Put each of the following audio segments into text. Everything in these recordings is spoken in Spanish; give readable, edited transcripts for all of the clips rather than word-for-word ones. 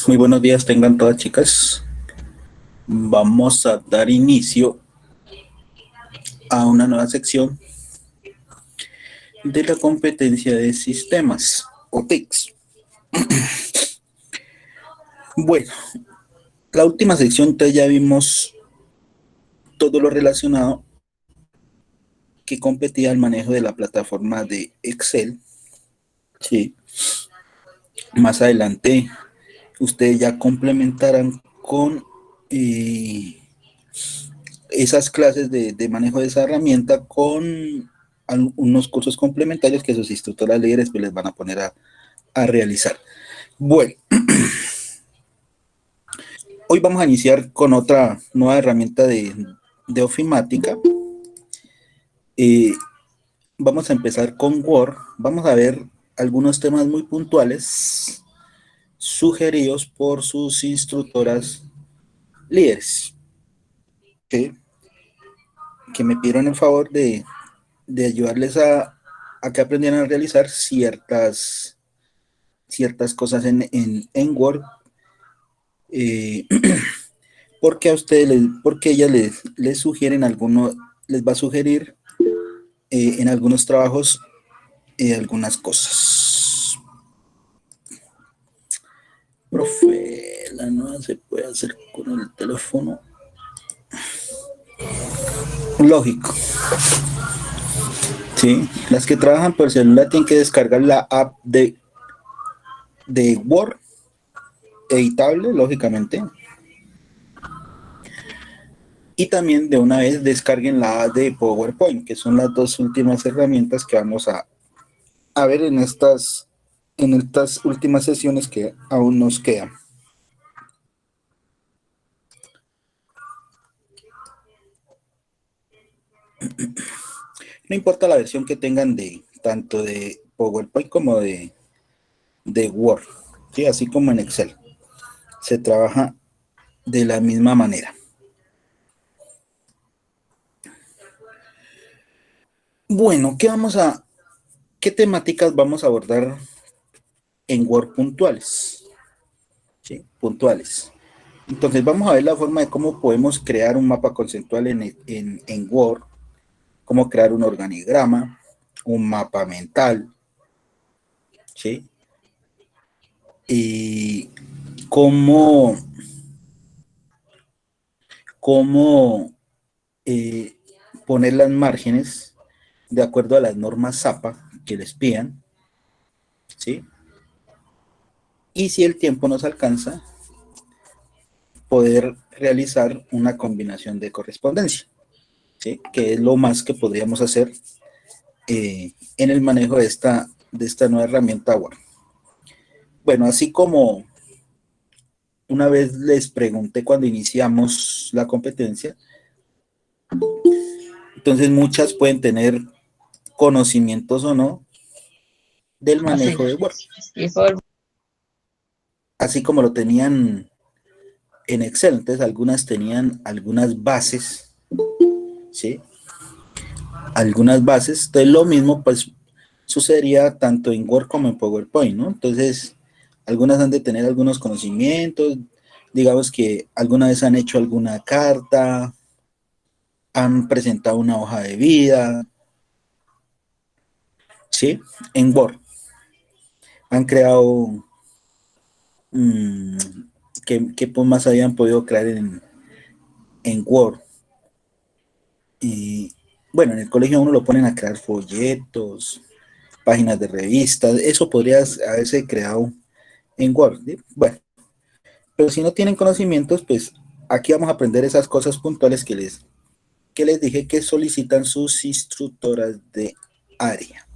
Muy buenos días tengan todas chicas. Vamos a dar inicio a una nueva sección de la competencia de sistemas o TICs. Bueno, la última sección entonces ya vimos todo lo relacionado que competía al manejo de la plataforma de Excel. Sí. Más adelante ustedes ya complementarán con esas clases de manejo de esa herramienta con unos cursos complementarios que sus instructoras líderes pues, les van a poner a realizar. Bueno, hoy vamos a iniciar con otra nueva herramienta de ofimática. Eh, Vamos a empezar con Word. Vamos a ver algunos temas muy puntuales sugeridos por sus instructoras líderes, ¿sí? Que me pidieron el favor de ayudarles a que aprendieran a realizar ciertas cosas en Word, eh, porque a ustedes, porque ellas les sugieren algunos, les va a sugerir en algunos trabajos algunas cosas. Profe, la nueva se puede hacer con el teléfono. Lógico. Sí, las que trabajan por celular tienen que descargar la app de Word, editable, lógicamente. Y también de una vez descarguen la de PowerPoint, que son las dos últimas herramientas que vamos a ver en estas últimas sesiones que aún nos quedan. No importa la versión que tengan de tanto de PowerPoint como de Word, ¿sí? Así como en Excel. Se trabaja de la misma manera. Bueno, ¿qué temáticas vamos a abordar en Word puntuales? ¿Sí? Puntuales. Entonces vamos a ver la forma de cómo podemos crear un mapa conceptual en Word, cómo crear un organigrama, un mapa mental, ¿sí? Y cómo, cómo eh, poner las márgenes de acuerdo a las normas ZAPA que les pidan, ¿sí? Y si el tiempo nos alcanza, poder realizar una combinación de correspondencia, ¿sí? Que es lo más que podríamos hacer en el manejo de esta nueva herramienta Word. Bueno, así como una vez les pregunté cuando iniciamos la competencia, entonces muchas pueden tener conocimientos o no del manejo de Word, así como lo tenían en Excel. Entonces algunas tenían algunas bases, ¿sí? Algunas bases. Entonces lo mismo pues sucedería tanto en Word como en PowerPoint, ¿no? Entonces algunas han de tener algunos conocimientos, digamos que alguna vez han hecho alguna carta, han presentado una hoja de vida, ¿sí? En Word. Han creado, mmm, ¿qué más habían podido crear en Word? Y bueno, en el colegio a uno lo ponen a crear folletos, páginas de revistas, eso podría haberse creado en Word, ¿sí? Bueno, pero si no tienen conocimientos, pues aquí vamos a aprender esas cosas puntuales que les dije que solicitan sus instructoras de área.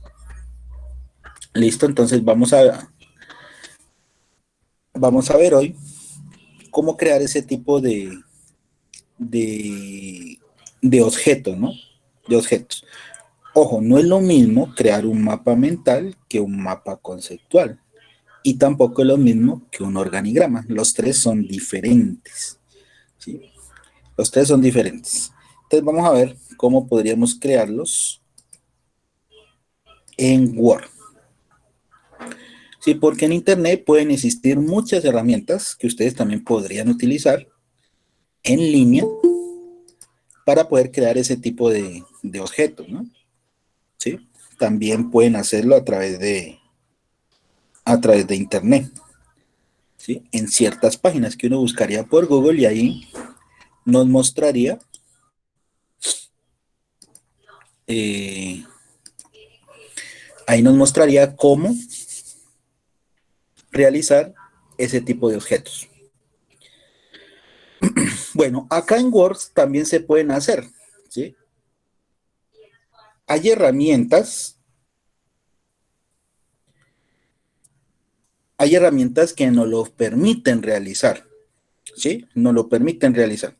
Listo, entonces vamos a ver hoy cómo crear ese tipo de, de objetos, ¿no? De objetos. Ojo, no es lo mismo crear un mapa mental que un mapa conceptual. Y tampoco es lo mismo que un organigrama. Los tres son diferentes, ¿sí? Los tres son diferentes. Entonces vamos a ver cómo podríamos crearlos en Word. Sí, porque en Internet pueden existir muchas herramientas que ustedes también podrían utilizar en línea para poder crear ese tipo de objetos, ¿no? ¿Sí? También pueden hacerlo a través de Internet, ¿sí? En ciertas páginas que uno buscaría por Google y nos mostraría eh, ahí nos mostraría cómo realizar ese tipo de objetos. Bueno, acá en Word también se pueden hacer, ¿sí? Hay hay herramientas que nos lo permiten realizar, ¿sí? Nos lo permiten realizar.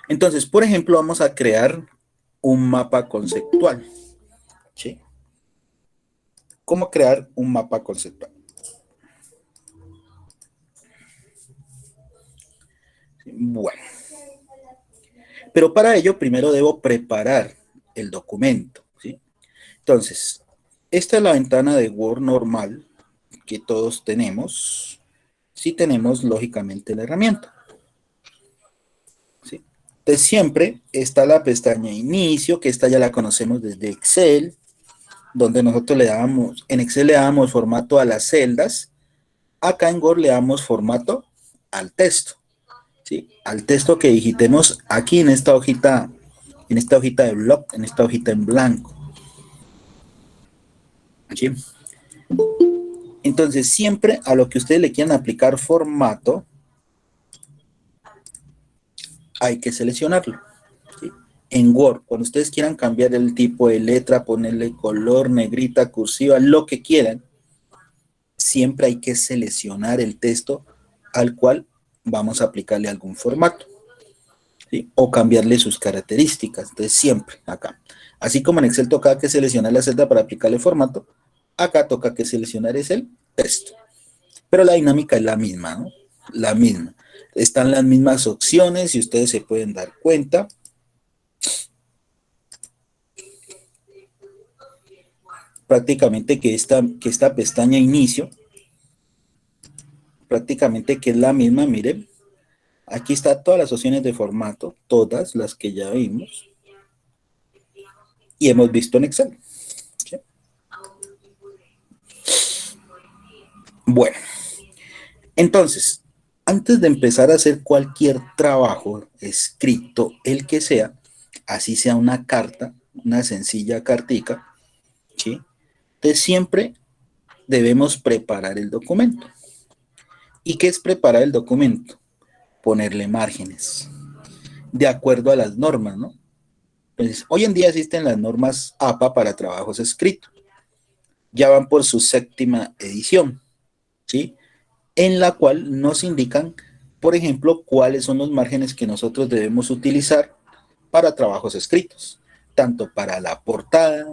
Entonces, por ejemplo, vamos a crear un mapa conceptual, ¿sí? ¿Cómo crear un mapa conceptual? Bueno, pero para ello primero debo preparar el documento, ¿sí? Entonces, esta es la ventana de Word normal que todos tenemos, si tenemos lógicamente la herramienta, ¿sí? Entonces siempre está la pestaña inicio, que esta ya la conocemos desde Excel, donde nosotros en Excel le damos formato a las celdas, acá en Word le damos formato al texto, ¿sí? Al texto que digitemos aquí en esta hojita de blog, en esta hojita en blanco, ¿sí? Entonces siempre a lo que ustedes le quieran aplicar formato, hay que seleccionarlo, ¿sí? En Word, cuando ustedes quieran cambiar el tipo de letra, ponerle color, negrita, cursiva, lo que quieran, siempre hay que seleccionar el texto al cual vamos a aplicarle algún formato, ¿sí? O cambiarle sus características. Entonces, siempre acá. Así como en Excel toca que seleccionar la celda para aplicarle formato, acá toca que seleccionar es el texto. Pero la dinámica es la misma, ¿no? La misma. Están las mismas opciones y ustedes se pueden dar cuenta. Prácticamente que esta pestaña inicio, prácticamente que es la misma, miren. Aquí está todas las opciones de formato, todas las que ya vimos y hemos visto en Excel, ¿sí? Bueno, entonces, antes de empezar a hacer cualquier trabajo escrito, el que sea, así sea una carta, una sencilla cartica, ¿sí? Entonces siempre debemos preparar el documento. ¿Y qué es preparar el documento? Ponerle márgenes, de acuerdo a las normas, ¿no? Entonces, hoy en día existen las normas APA para trabajos escritos. Ya van por su séptima edición, ¿sí? En la cual nos indican, por ejemplo, cuáles son los márgenes que nosotros debemos utilizar para trabajos escritos, tanto para la portada,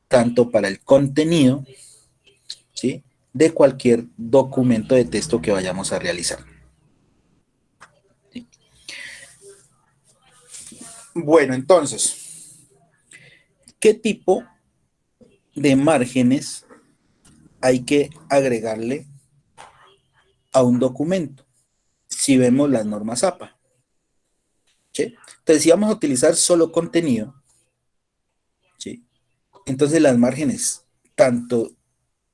tanto para el contenido, ¿sí? De cualquier documento de texto que vayamos a realizar. ¿Sí? Bueno, entonces, ¿qué tipo de márgenes hay que agregarle a un documento? Si vemos las normas APA, ¿sí? Entonces, si vamos a utilizar solo contenido, ¿sí? Entonces las márgenes, tanto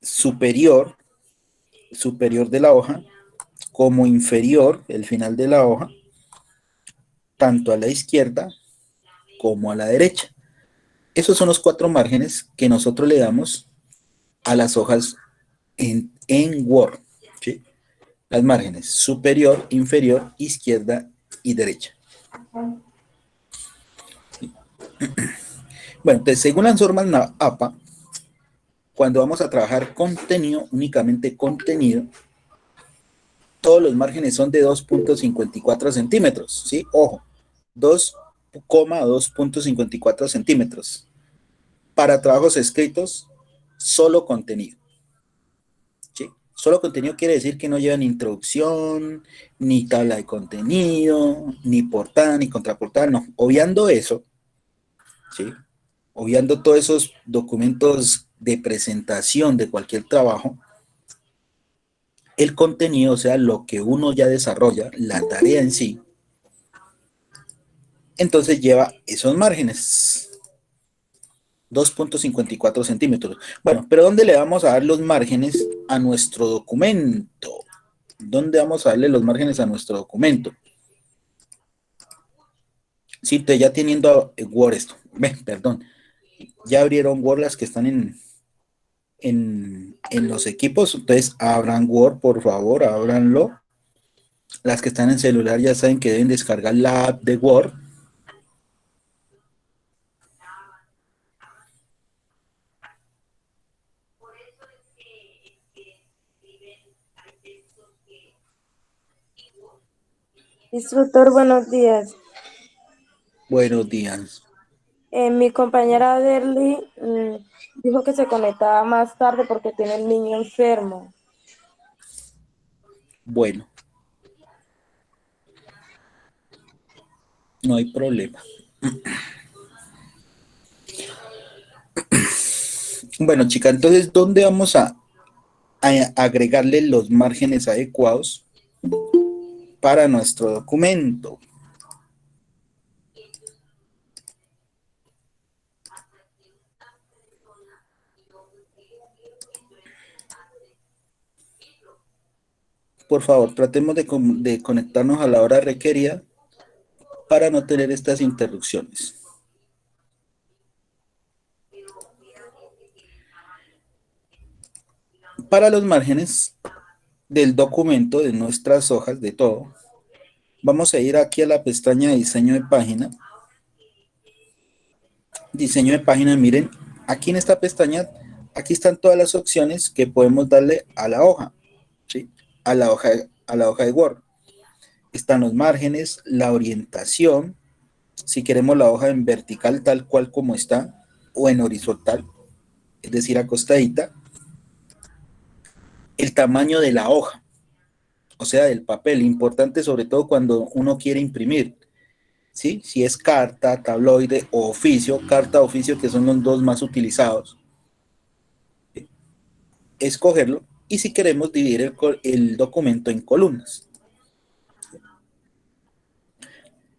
superior, superior de la hoja, como inferior, el final de la hoja, tanto a la izquierda como a la derecha. Esos son los cuatro márgenes que nosotros le damos a las hojas en Word, ¿sí? Las márgenes superior, inferior, izquierda y derecha. Bueno, entonces según las normas APA, cuando vamos a trabajar contenido, únicamente contenido, todos los márgenes son de 2,54 centímetros, ¿sí? Ojo, 2,254 centímetros. Para trabajos escritos, solo contenido, ¿sí? Solo contenido quiere decir que no lleva ni introducción, ni tabla de contenido, ni portada, ni contraportada, no. Obviando eso, ¿sí? Obviando todos esos documentos de presentación de cualquier trabajo, el contenido, o sea, lo que uno ya desarrolla, la tarea en sí, entonces lleva esos márgenes, 2.54 centímetros. Bueno, pero ¿dónde le vamos a dar los márgenes a nuestro documento? ¿Dónde vamos a darle los márgenes a nuestro documento? Sí, entonces ya teniendo Word esto, perdón, ya abrieron Word las que están en los equipos, entonces abran Word, por favor, ábranlo. Las que están en celular ya saben que deben descargar la app de Word. Instructor, buenos días. Buenos días. Mi compañera Derly dijo que se conectaba más tarde porque tiene el niño enfermo. Bueno, no hay problema. Bueno, chica, entonces, ¿dónde vamos a agregarle los márgenes adecuados para nuestro documento? Por favor, tratemos de conectarnos a la hora requerida para no tener estas interrupciones. Para los márgenes del documento, de nuestras hojas, de todo, vamos a ir aquí a la pestaña de diseño de página. Diseño de página, miren, aquí en esta pestaña, aquí están todas las opciones que podemos darle a la hoja, ¿sí? A la hoja de Word. Están los márgenes, la orientación, si queremos la hoja en vertical tal cual como está, o en horizontal, es decir, acostadita, el tamaño de la hoja, o sea, del papel, importante sobre todo cuando uno quiere imprimir, ¿sí? Si es carta, tabloide o oficio, carta, oficio, que son los dos más utilizados, escogerlo, y si queremos dividir el documento en columnas.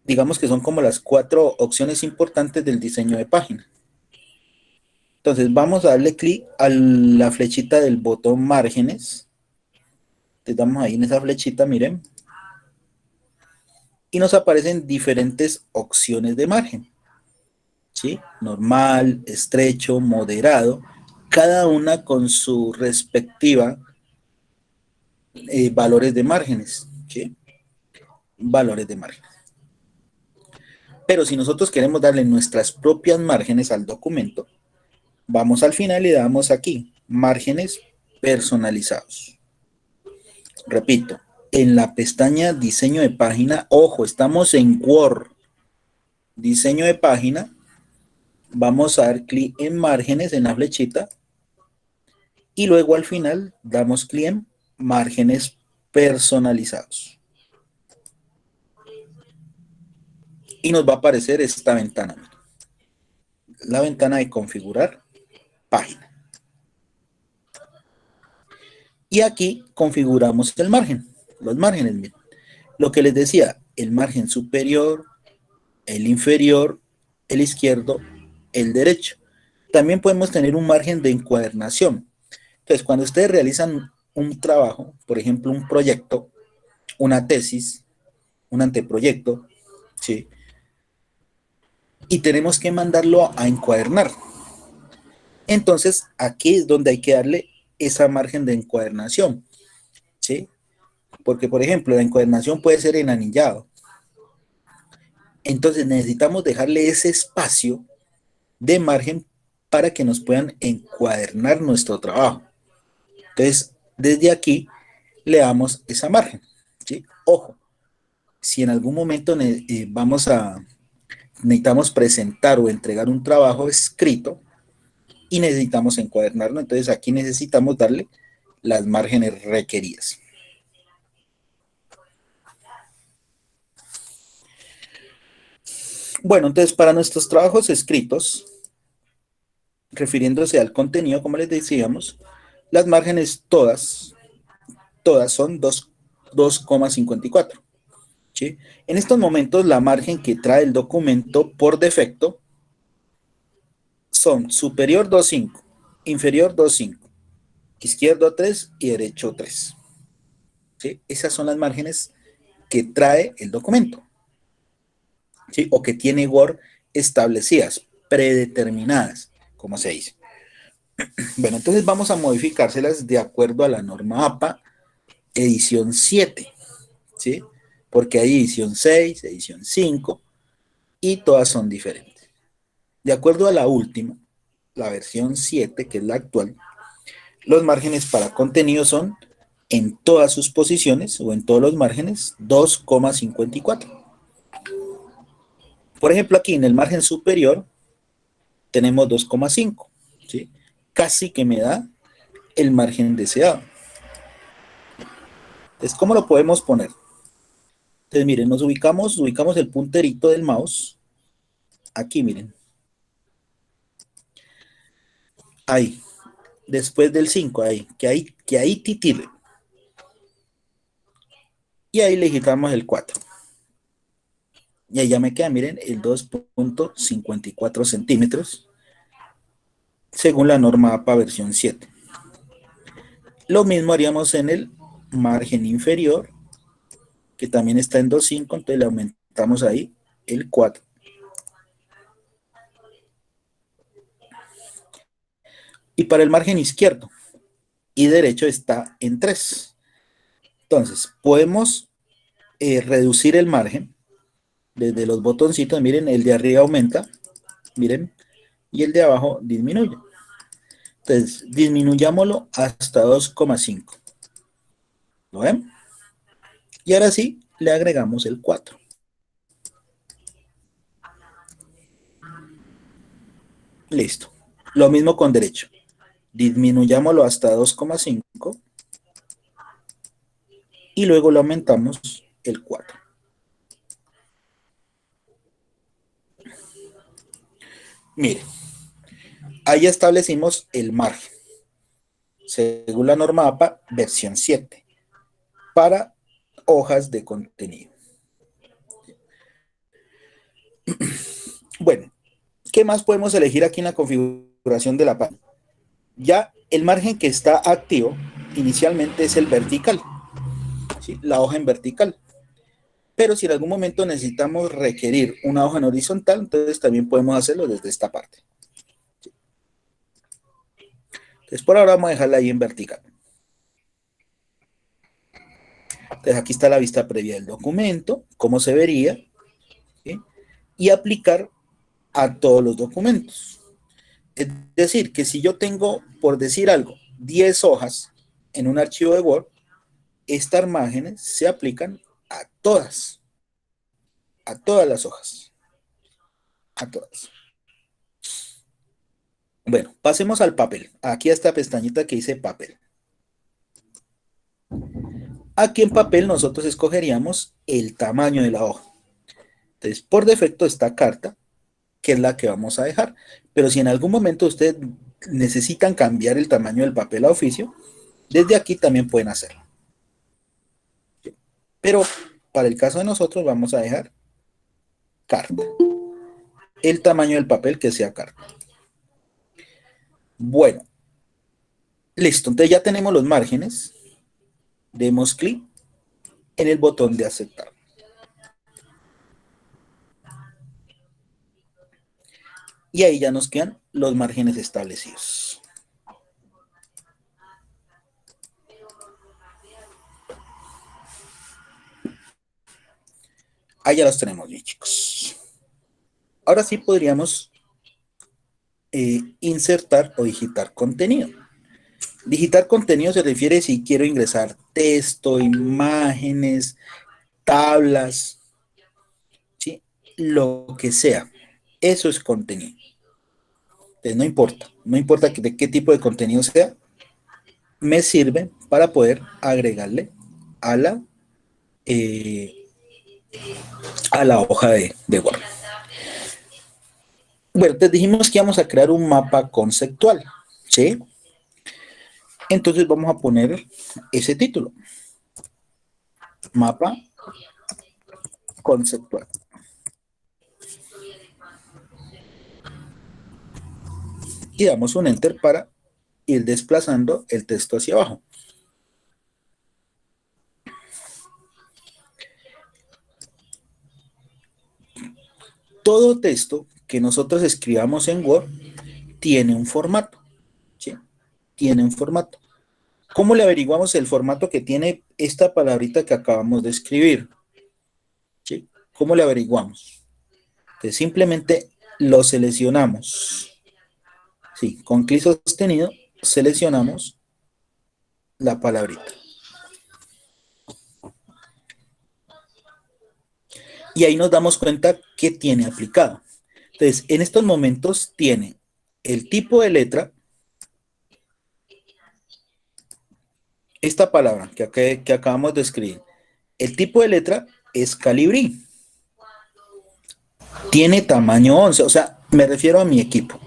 Digamos que son como las 4 opciones importantes del diseño de página. Entonces vamos a darle clic a la flechita del botón márgenes. Le damos ahí en esa flechita, miren. Y nos aparecen diferentes opciones de margen. ¿Sí? Normal, estrecho, moderado. Cada una con su respectiva valores de márgenes. ¿Sí? Valores de margen. Pero si nosotros queremos darle nuestras propias márgenes al documento, vamos al final y le damos aquí, márgenes personalizados. Repito, en la pestaña diseño de página, ojo, estamos en Word, diseño de página, vamos a dar clic en márgenes en la flechita y luego al final damos clic en márgenes personalizados. Y nos va a aparecer esta ventana, la ventana de configurar página. Y aquí configuramos el margen, los márgenes, miren. Lo que les decía, el margen superior, el inferior, el izquierdo, el derecho. También podemos tener un margen de encuadernación. Entonces, cuando ustedes realizan un trabajo, por ejemplo, un proyecto, una tesis, un anteproyecto, ¿sí? Y tenemos que mandarlo a encuadernar. Entonces, aquí es donde hay que darle esa margen de encuadernación, ¿sí? Porque, por ejemplo, la encuadernación puede ser en anillado. Entonces, necesitamos dejarle ese espacio de margen para que nos puedan encuadernar nuestro trabajo. Entonces, desde aquí le damos esa margen, ¿sí? Ojo, si en algún momento necesitamos presentar o entregar un trabajo escrito y necesitamos encuadernarlo, entonces aquí necesitamos darle las márgenes requeridas. Bueno, entonces para nuestros trabajos escritos, refiriéndose al contenido, como les decíamos, las márgenes todas son 2,54. ¿Sí? En estos momentos, la margen que trae el documento por defecto son superior 2,5, inferior 2,5, izquierdo 3 y derecho 3. ¿Sí? Esas son las márgenes que trae el documento, ¿sí? O que tiene Word establecidas, predeterminadas, como se dice. Bueno, entonces vamos a modificárselas de acuerdo a la norma APA edición 7, ¿sí? Porque hay edición 6, edición 5 y todas son diferentes. De acuerdo a la última, la versión 7, que es la actual, los márgenes para contenido son en todas sus posiciones o en todos los márgenes 2,54. Por ejemplo, aquí en el margen superior tenemos 2,5, ¿sí? Casi que me da el margen deseado. Entonces, ¿cómo lo podemos poner? Entonces, miren, nos ubicamos el punterito del mouse. Aquí, miren. Ahí. Después del 5, ahí. Que ahí titile. Y ahí le quitamos el 4. Y ahí ya me queda, miren, el 2,54 centímetros. Según la norma APA versión 7. Lo mismo haríamos en el margen inferior, que también está en 2,5, entonces le aumentamos ahí el 4. Y para el margen izquierdo y derecho está en 3. Entonces, podemos reducir el margen desde los botoncitos. Miren, el de arriba aumenta, miren, y el de abajo disminuye. Entonces, disminuyámoslo hasta 2,5. ¿Lo ven? Y ahora sí, le agregamos el 4. Listo. Lo mismo con derecho. Disminuyámoslo hasta 2,5 y luego le aumentamos el 4. Miren, ahí establecimos el margen, según la norma APA, versión 7, para hojas de contenido. Bueno, ¿qué más podemos elegir aquí en la configuración de la página? Ya el margen que está activo inicialmente es el vertical, ¿sí? La hoja en vertical. Pero si en algún momento necesitamos requerir una hoja en horizontal, entonces también podemos hacerlo desde esta parte. Entonces por ahora vamos a dejarla ahí en vertical. Entonces aquí está la vista previa del documento, cómo se vería, ¿sí? Y aplicar a todos los documentos. Es decir, que si yo tengo, por decir algo, 10 hojas en un archivo de Word, estas márgenes se aplican a todas las hojas, a todas. Bueno, pasemos al papel. Aquí está esta pestañita que dice papel. Aquí en papel nosotros escogeríamos el tamaño de la hoja. Entonces, por defecto está carta, que es la que vamos a dejar. Pero si en algún momento ustedes necesitan cambiar el tamaño del papel a oficio, desde aquí también pueden hacerlo. Pero para el caso de nosotros vamos a dejar carta. El tamaño del papel que sea carta. Bueno, listo. Entonces ya tenemos los márgenes. Demos clic en el botón de aceptar. Y ahí ya nos quedan los márgenes establecidos. Ahí ya los tenemos bien, chicos. Ahora sí podríamos insertar o digitar contenido. Digitar contenido se refiere si quiero ingresar texto, imágenes, tablas, ¿sí? Lo que sea. Eso es contenido. Entonces no importa de qué tipo de contenido sea, me sirve para poder agregarle a a la hoja de Word. Bueno, te dijimos que íbamos a crear un mapa conceptual, ¿sí? Entonces vamos a poner ese título, mapa conceptual. Y damos un enter para ir desplazando el texto hacia abajo. Todo texto que nosotros escribamos en Word tiene un formato, ¿sí? Tiene un formato. ¿Cómo le averiguamos el formato que tiene esta palabrita que acabamos de escribir? ¿Sí? ¿Cómo le averiguamos? Entonces simplemente lo seleccionamos. Sí, con clic sostenido seleccionamos la palabrita. Y ahí nos damos cuenta que tiene aplicado. Entonces, en estos momentos tiene el tipo de letra, esta palabra que acabamos de escribir. El tipo de letra es Calibri. Tiene tamaño 11, o sea, me refiero a mi equipo.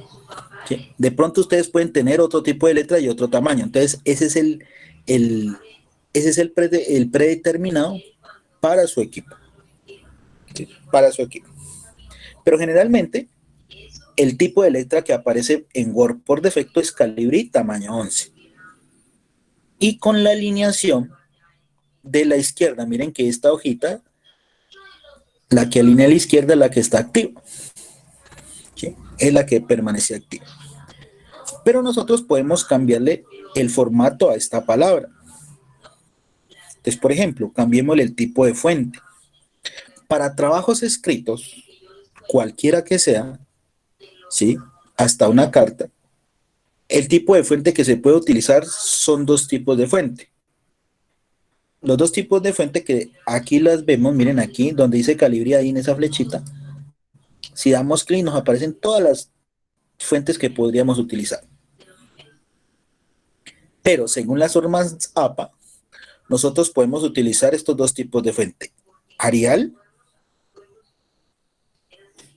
¿Sí? De pronto ustedes pueden tener otro tipo de letra y otro tamaño. Entonces, ese es el, ese es el predeterminado para su equipo. ¿Sí? Para su equipo. Pero generalmente, el tipo de letra que aparece en Word por defecto es Calibri tamaño 11. Y con la alineación de la izquierda, miren que esta hojita, la que alinea a la izquierda es la que está activa. ¿Sí? Es la que permanece activa. Pero nosotros podemos cambiarle el formato a esta palabra. Entonces, por ejemplo, cambiémosle el tipo de fuente. Para trabajos escritos, cualquiera que sea, ¿sí? Hasta una carta, el tipo de fuente que se puede utilizar son dos tipos de fuente. Los dos tipos de fuente que aquí las vemos, miren aquí, donde dice calibre ahí en esa flechita, si damos clic nos aparecen todas las fuentes que podríamos utilizar. Pero según las normas APA, nosotros podemos utilizar estos dos tipos de fuente. Arial,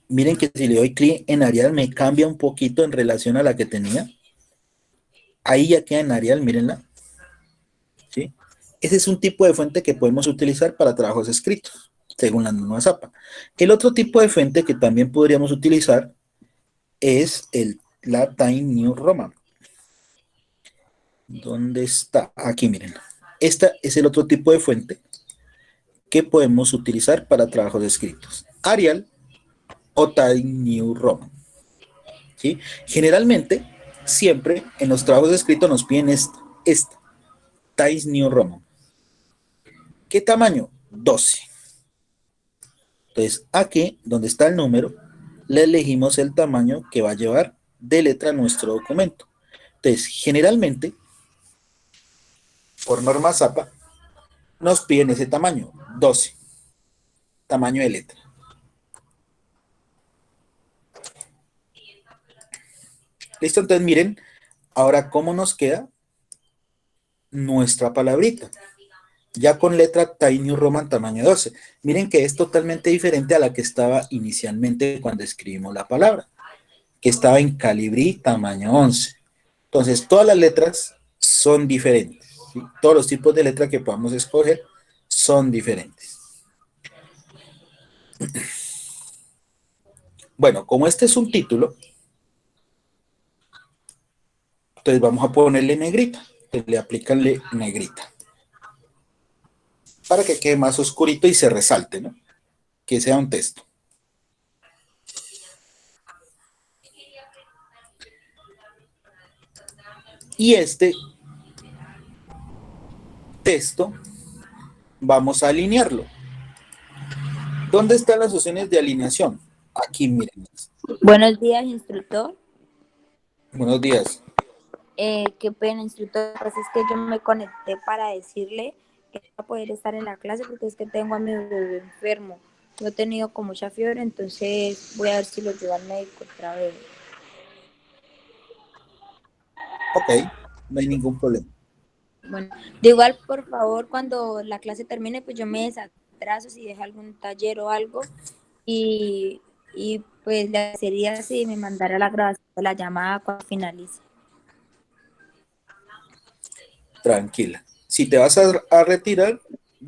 miren que si le doy clic en Arial me cambia un poquito en relación a la que tenía. Ahí ya queda en Arial, mírenla. ¿Sí? Ese es un tipo de fuente que podemos utilizar para trabajos escritos, según las normas APA. El otro tipo de fuente que también podríamos utilizar es la Time New Roman. ¿Dónde está? Aquí, miren. Esta es el otro tipo de fuente que podemos utilizar para trabajos escritos. Arial o Time New Roman. ¿Sí? Generalmente, siempre en los trabajos escritos nos piden esta Times New Roman. ¿Qué tamaño? 12. Entonces, aquí, donde está el número, le elegimos el tamaño que va a llevar de letra nuestro documento. Entonces, generalmente, por norma ZAPA, nos piden ese tamaño, 12, tamaño de letra. Listo, entonces miren, ahora cómo nos queda nuestra palabrita. Ya con letra Tiny New Roman tamaño 12. Miren que es totalmente diferente a la que estaba inicialmente cuando escribimos la palabra, que estaba en Calibri tamaño 11. Entonces, todas las letras son diferentes. ¿Sí? Todos los tipos de letra que podamos escoger son diferentes. Bueno, como este es un título, entonces vamos a ponerle negrita. Entonces, le aplican negrita para que quede más oscurito y se resalte, ¿no? Que sea un texto. Y este texto vamos a alinearlo. ¿Dónde están las opciones de alineación? Aquí, miren. Buenos días, instructor. Buenos días. Qué pena, instructor. Pues es que yo me conecté para decirle que no voy a poder estar en la clase porque es que tengo a mi bebé enfermo. Lo he tenido con mucha fiebre, entonces voy a ver si lo llevo al médico otra vez. Ok, no hay ningún problema. Bueno, de igual, por favor, cuando la clase termine, pues yo me desatraso si deja algún taller o algo y, y pues le agradecería si me mandara la grabación de la llamada cuando finalice. Tranquila. Si te vas a retirar,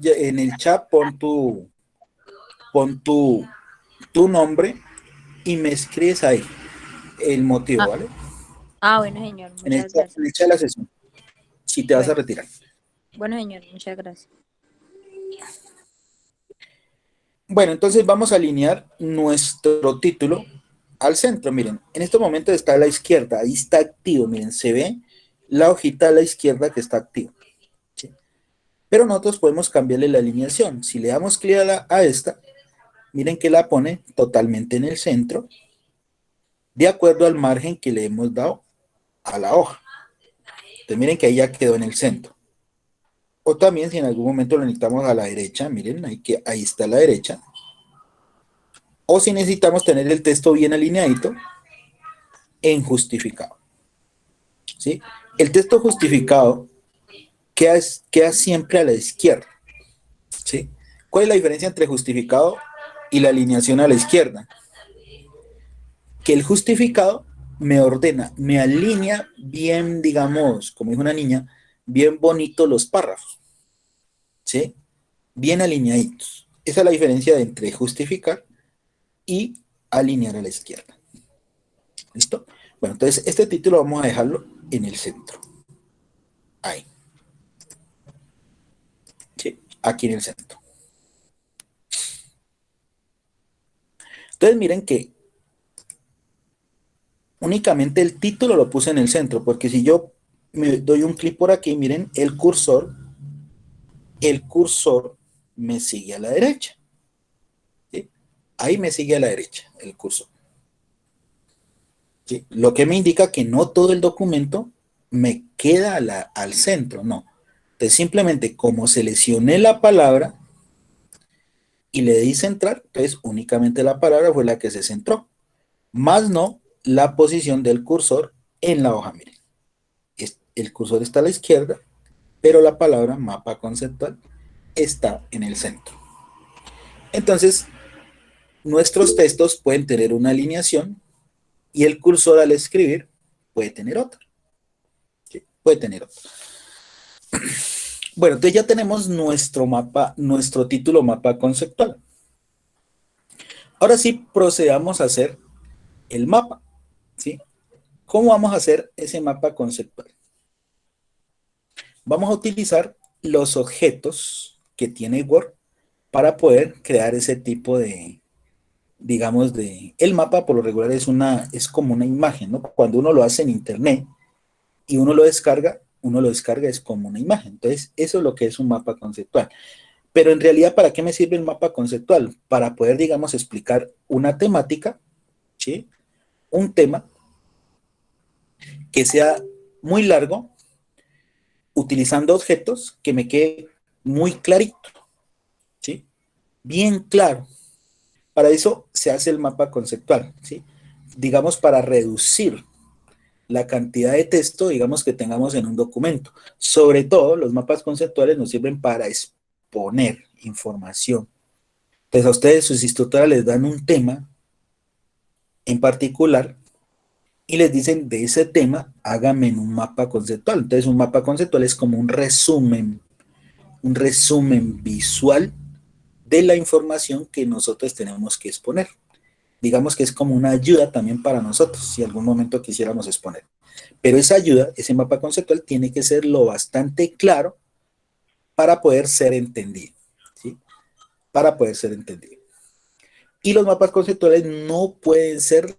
en el chat pon tu nombre y me escribes ahí el motivo, Ah, ¿vale? bueno, señor, En el muchas chat, gracias. en el chat de la sesión, si te vas a Bueno, retirar. bueno, señor, muchas gracias. Bueno, entonces vamos a alinear nuestro título al centro. Miren, en este momento está a la izquierda, ahí está activo. Miren, se ve la hojita a la izquierda que está activa. ¿Sí? Pero nosotros podemos cambiarle la alineación. Si le damos clic a esta, miren que la pone totalmente en el centro, de acuerdo al margen que le hemos dado a la hoja. Entonces miren que ahí ya quedó en el centro. O también si en algún momento lo necesitamos a la derecha, miren, ahí está a la derecha. O si necesitamos tener el texto bien alineadito, en justificado. ¿Sí? El texto justificado queda siempre a la izquierda. ¿Sí? ¿Cuál es la diferencia entre justificado y la alineación a la izquierda? Que el justificado me ordena, me alinea bien, digamos, como dijo una niña, bien bonito los párrafos. ¿Sí? Bien alineaditos. Esa es la diferencia entre justificar y alinear a la izquierda. ¿Listo? Bueno, entonces este título vamos a dejarlo en el centro. Ahí. ¿Sí? Aquí en el centro. Entonces miren que únicamente el título lo puse en el centro, porque si yo me doy un clic por aquí, miren, el cursor me sigue a la derecha. ¿Sí? Ahí me sigue a la derecha el cursor. ¿Sí? Lo que me indica que no todo el documento me queda al centro, no. Entonces simplemente como seleccioné la palabra y le di centrar, entonces únicamente la palabra fue la que se centró, más no la posición del cursor en la hoja. Miren, el cursor está a la izquierda, pero la palabra mapa conceptual está en el centro. Entonces, nuestros textos pueden tener una alineación y el cursor al escribir puede tener otra. ¿Sí? Puede tener otra. Bueno, entonces ya tenemos nuestro mapa, nuestro título mapa conceptual. Ahora sí procedamos a hacer el mapa. ¿Sí? ¿Cómo vamos a hacer ese mapa conceptual? Vamos a utilizar los objetos que tiene Word para poder crear ese tipo de, digamos, el mapa por lo regular es como una imagen, ¿no? Cuando uno lo hace en internet y uno lo descarga es como una imagen. Entonces, eso es lo que es un mapa conceptual. Pero en realidad, ¿para qué me sirve el mapa conceptual? Para poder, digamos, explicar una temática, ¿sí? Un tema que sea muy largo, utilizando objetos que me quede muy clarito, ¿sí? Bien claro. Para eso se hace el mapa conceptual, ¿sí? Digamos, para reducir la cantidad de texto, digamos, que tengamos en un documento. Sobre todo, los mapas conceptuales nos sirven para exponer información. Entonces, a ustedes, sus instructoras les dan un tema en particular y les dicen, de ese tema, háganme un mapa conceptual. Entonces, un mapa conceptual es como un resumen visual de la información que nosotros tenemos que exponer. Digamos que es como una ayuda también para nosotros, si algún momento quisiéramos exponer. Pero esa ayuda, ese mapa conceptual, tiene que ser lo bastante claro para poder ser entendido, ¿sí? Para poder ser entendido. Y los mapas conceptuales no pueden ser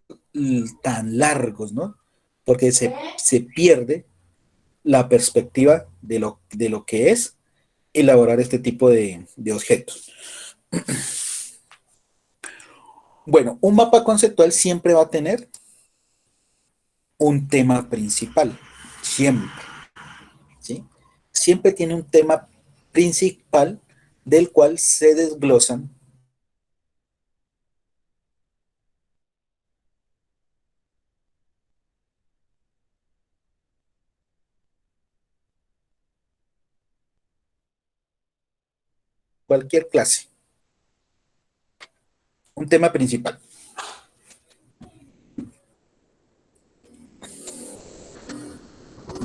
tan largos, ¿no? Porque se pierde la perspectiva de lo que es elaborar este tipo de objetos. Bueno, un mapa conceptual siempre va a tener un tema principal, siempre, ¿sí? Siempre tiene un tema principal del cual se desglosan cualquier clase, un tema principal.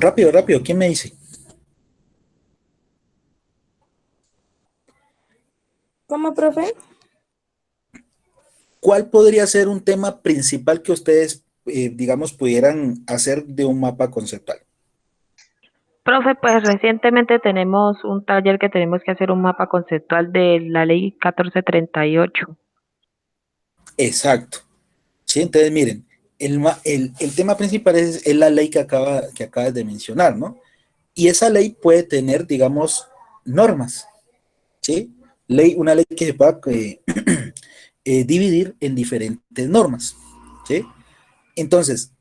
Rápido, rápido, ¿quién me dice? ¿Cómo, profe? ¿Cuál podría ser un tema principal que ustedes, digamos, pudieran hacer de un mapa conceptual? Profe, pues recientemente tenemos un taller que tenemos que hacer un mapa conceptual de la ley 1438. Exacto. Sí, entonces miren, el tema principal es la ley que acabas de mencionar, ¿no? Y esa ley puede tener, digamos, normas, ¿sí? Una ley que se pueda dividir en diferentes normas, ¿sí? Entonces,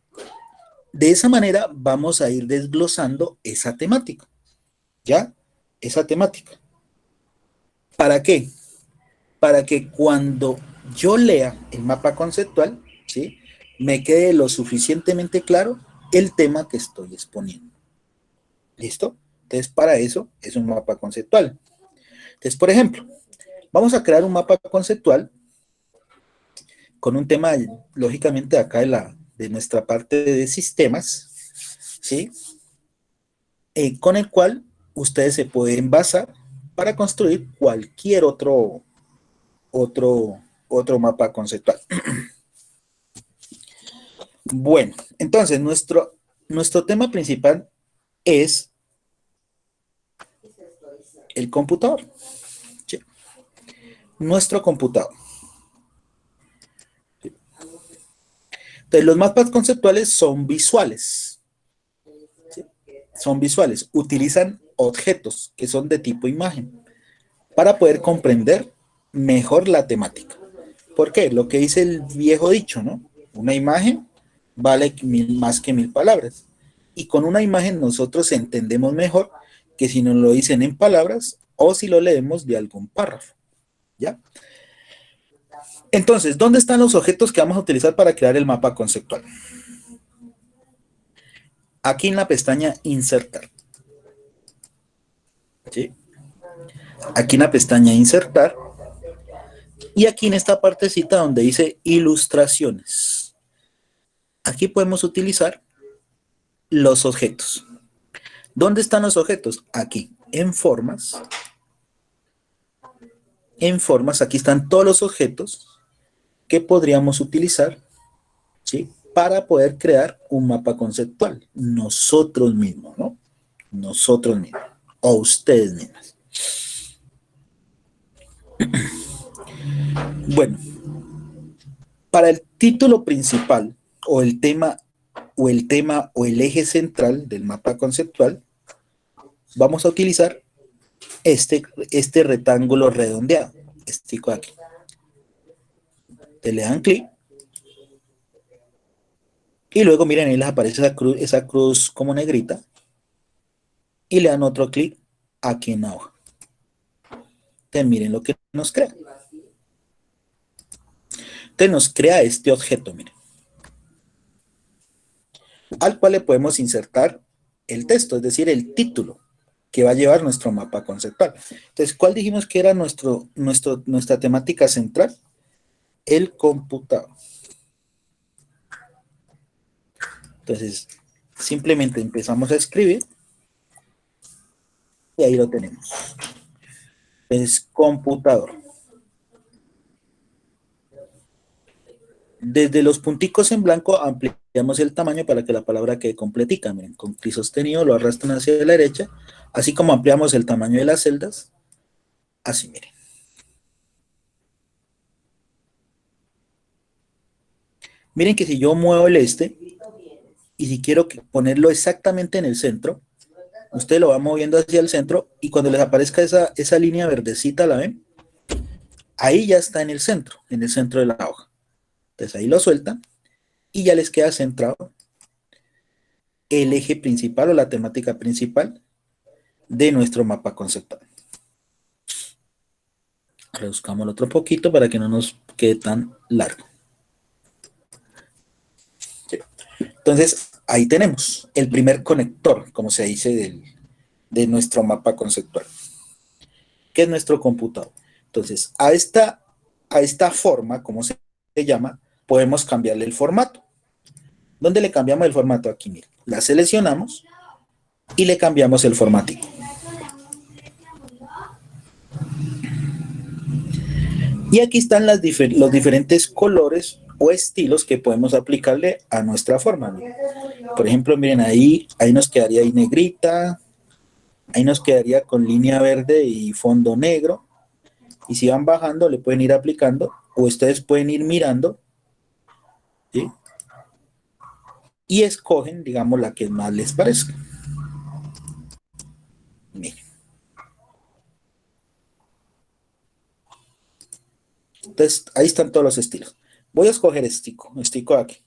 de esa manera vamos a ir desglosando esa temática, ¿ya? Esa temática. ¿Para qué? Para que cuando yo lea el mapa conceptual, ¿sí? Me quede lo suficientemente claro el tema que estoy exponiendo. ¿Listo? Entonces, para eso es un mapa conceptual. Entonces, por ejemplo, vamos a crear un mapa conceptual con un tema, lógicamente, acá de nuestra parte de sistemas, ¿sí? Con el cual ustedes se pueden basar para construir cualquier otro mapa conceptual. Bueno, entonces nuestro tema principal es el computador. ¿Sí? Nuestro computador. Entonces, los mapas conceptuales son visuales. ¿Sí? Son visuales. Utilizan objetos que son de tipo imagen para poder comprender mejor la temática. ¿Por qué? Lo que dice el viejo dicho, ¿no? Una imagen vale más que 1000 palabras. Y con una imagen nosotros entendemos mejor que si nos lo dicen en palabras o si lo leemos de algún párrafo. ¿Ya? Entonces, ¿dónde están los objetos que vamos a utilizar para crear el mapa conceptual? Aquí en la pestaña Insertar. ¿Sí? Aquí en la pestaña Insertar. Y aquí en esta partecita donde dice Ilustraciones. Aquí podemos utilizar los objetos. ¿Dónde están los objetos? Aquí, en formas. En formas, aquí están todos los objetos que podríamos utilizar, ¿sí? Para poder crear un mapa conceptual. Nosotros mismos, ¿no? Nosotros mismos. O ustedes mismas. Bueno, para el título principal o el tema o el eje central del mapa conceptual, vamos a utilizar este rectángulo redondeado, este aquí. Te le dan clic y luego miren ahí les aparece esa cruz como negrita y le dan otro clic aquí en la hoja. Entonces miren lo que nos crea. Entonces nos crea este objeto, miren, al cual le podemos insertar el texto, es decir, el título que va a llevar nuestro mapa conceptual. Entonces, ¿cuál dijimos que era nuestra temática central? El computador. Entonces, simplemente empezamos a escribir y ahí lo tenemos. Es computador. Desde los punticos en blanco ampliamos el tamaño para que la palabra quede completica. Miren, con clic sostenido lo arrastran hacia la derecha, así como ampliamos el tamaño de las celdas. Así, miren. Miren que si yo muevo el y si quiero ponerlo exactamente en el centro, usted lo va moviendo hacia el centro y cuando les aparezca esa línea verdecita, ¿la ven? Ahí ya está en el centro de la hoja. Entonces ahí lo sueltan y ya les queda centrado el eje principal o la temática principal de nuestro mapa conceptual. Reduzcamos otro poquito para que no nos quede tan largo. ¿Sí? Entonces, ahí tenemos el primer conector, como se dice, de nuestro mapa conceptual, que es nuestro computador. Entonces, a esta forma, como se llama, podemos cambiarle el formato. ¿Dónde le cambiamos el formato? Aquí, miren. La seleccionamos y le cambiamos el formativo. Y aquí están los diferentes colores o estilos que podemos aplicarle a nuestra forma, ¿no? Por ejemplo, miren, ahí nos quedaría ahí negrita, ahí nos quedaría con línea verde y fondo negro. Y si van bajando, le pueden ir aplicando, o ustedes pueden ir mirando, ¿sí? Y escogen, digamos, la que más les parezca. Miren. Entonces, ahí están todos los estilos. Voy a escoger estico aquí.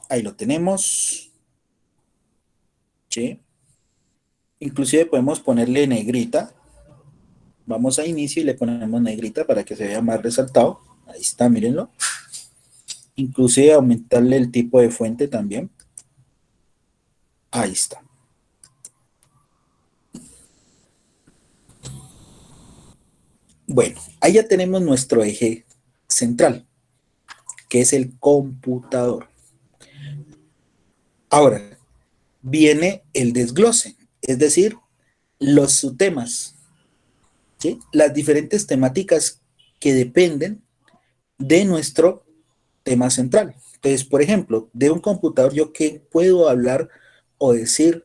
Ahí lo tenemos. ¿Sí? Inclusive podemos ponerle negrita. Vamos a inicio y le ponemos negrita para que se vea más resaltado. Ahí está, mírenlo. Inclusive aumentarle el tipo de fuente también. Ahí está. Bueno, ahí ya tenemos nuestro eje central, que es el computador. Ahora, viene el desglose, es decir, los subtemas, ¿sí? Las diferentes temáticas que dependen de nuestro tema central. Entonces, por ejemplo, de un computador, ¿yo qué puedo hablar o decir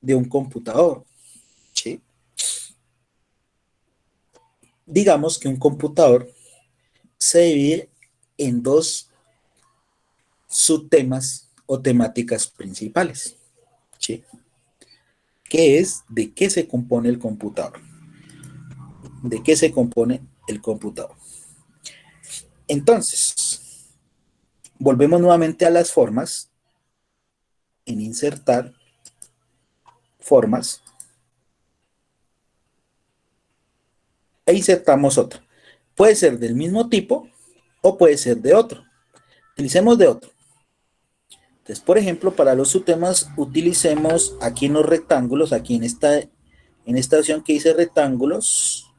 de un computador? ¿Sí? Digamos que un computador se divide en dos subtemas o temáticas principales, ¿sí? ¿Qué es? ¿De qué se compone el computador? ¿De qué se compone el computador? Entonces, volvemos nuevamente a las formas, en insertar formas, e insertamos otra. Puede ser del mismo tipo o puede ser de otro. Utilicemos de otro. Entonces, por ejemplo, para los subtemas, utilicemos aquí en los rectángulos, aquí en esta opción que dice rectángulos,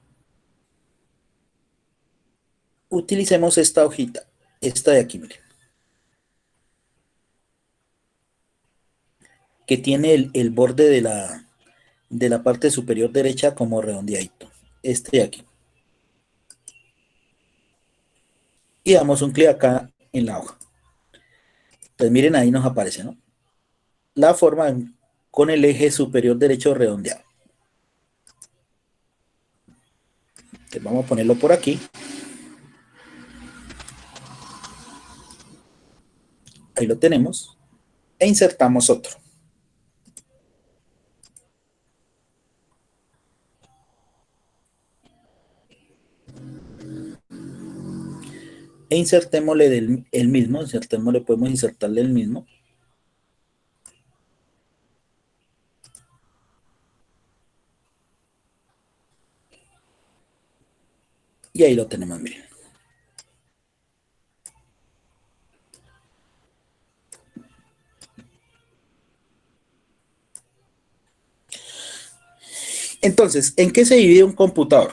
utilicemos esta hojita, esta de aquí, miren, que tiene el borde de la parte superior derecha como redondeadito. Este de aquí. Y damos un clic acá en la hoja. Entonces miren, ahí nos aparece, ¿no? La forma con el eje superior derecho redondeado. Entonces vamos a ponerlo por aquí. Ahí lo tenemos. E insertamos otro. E insertémosle el mismo. Podemos insertarle el mismo. Y ahí lo tenemos, miren. Entonces, ¿en qué se divide un computador?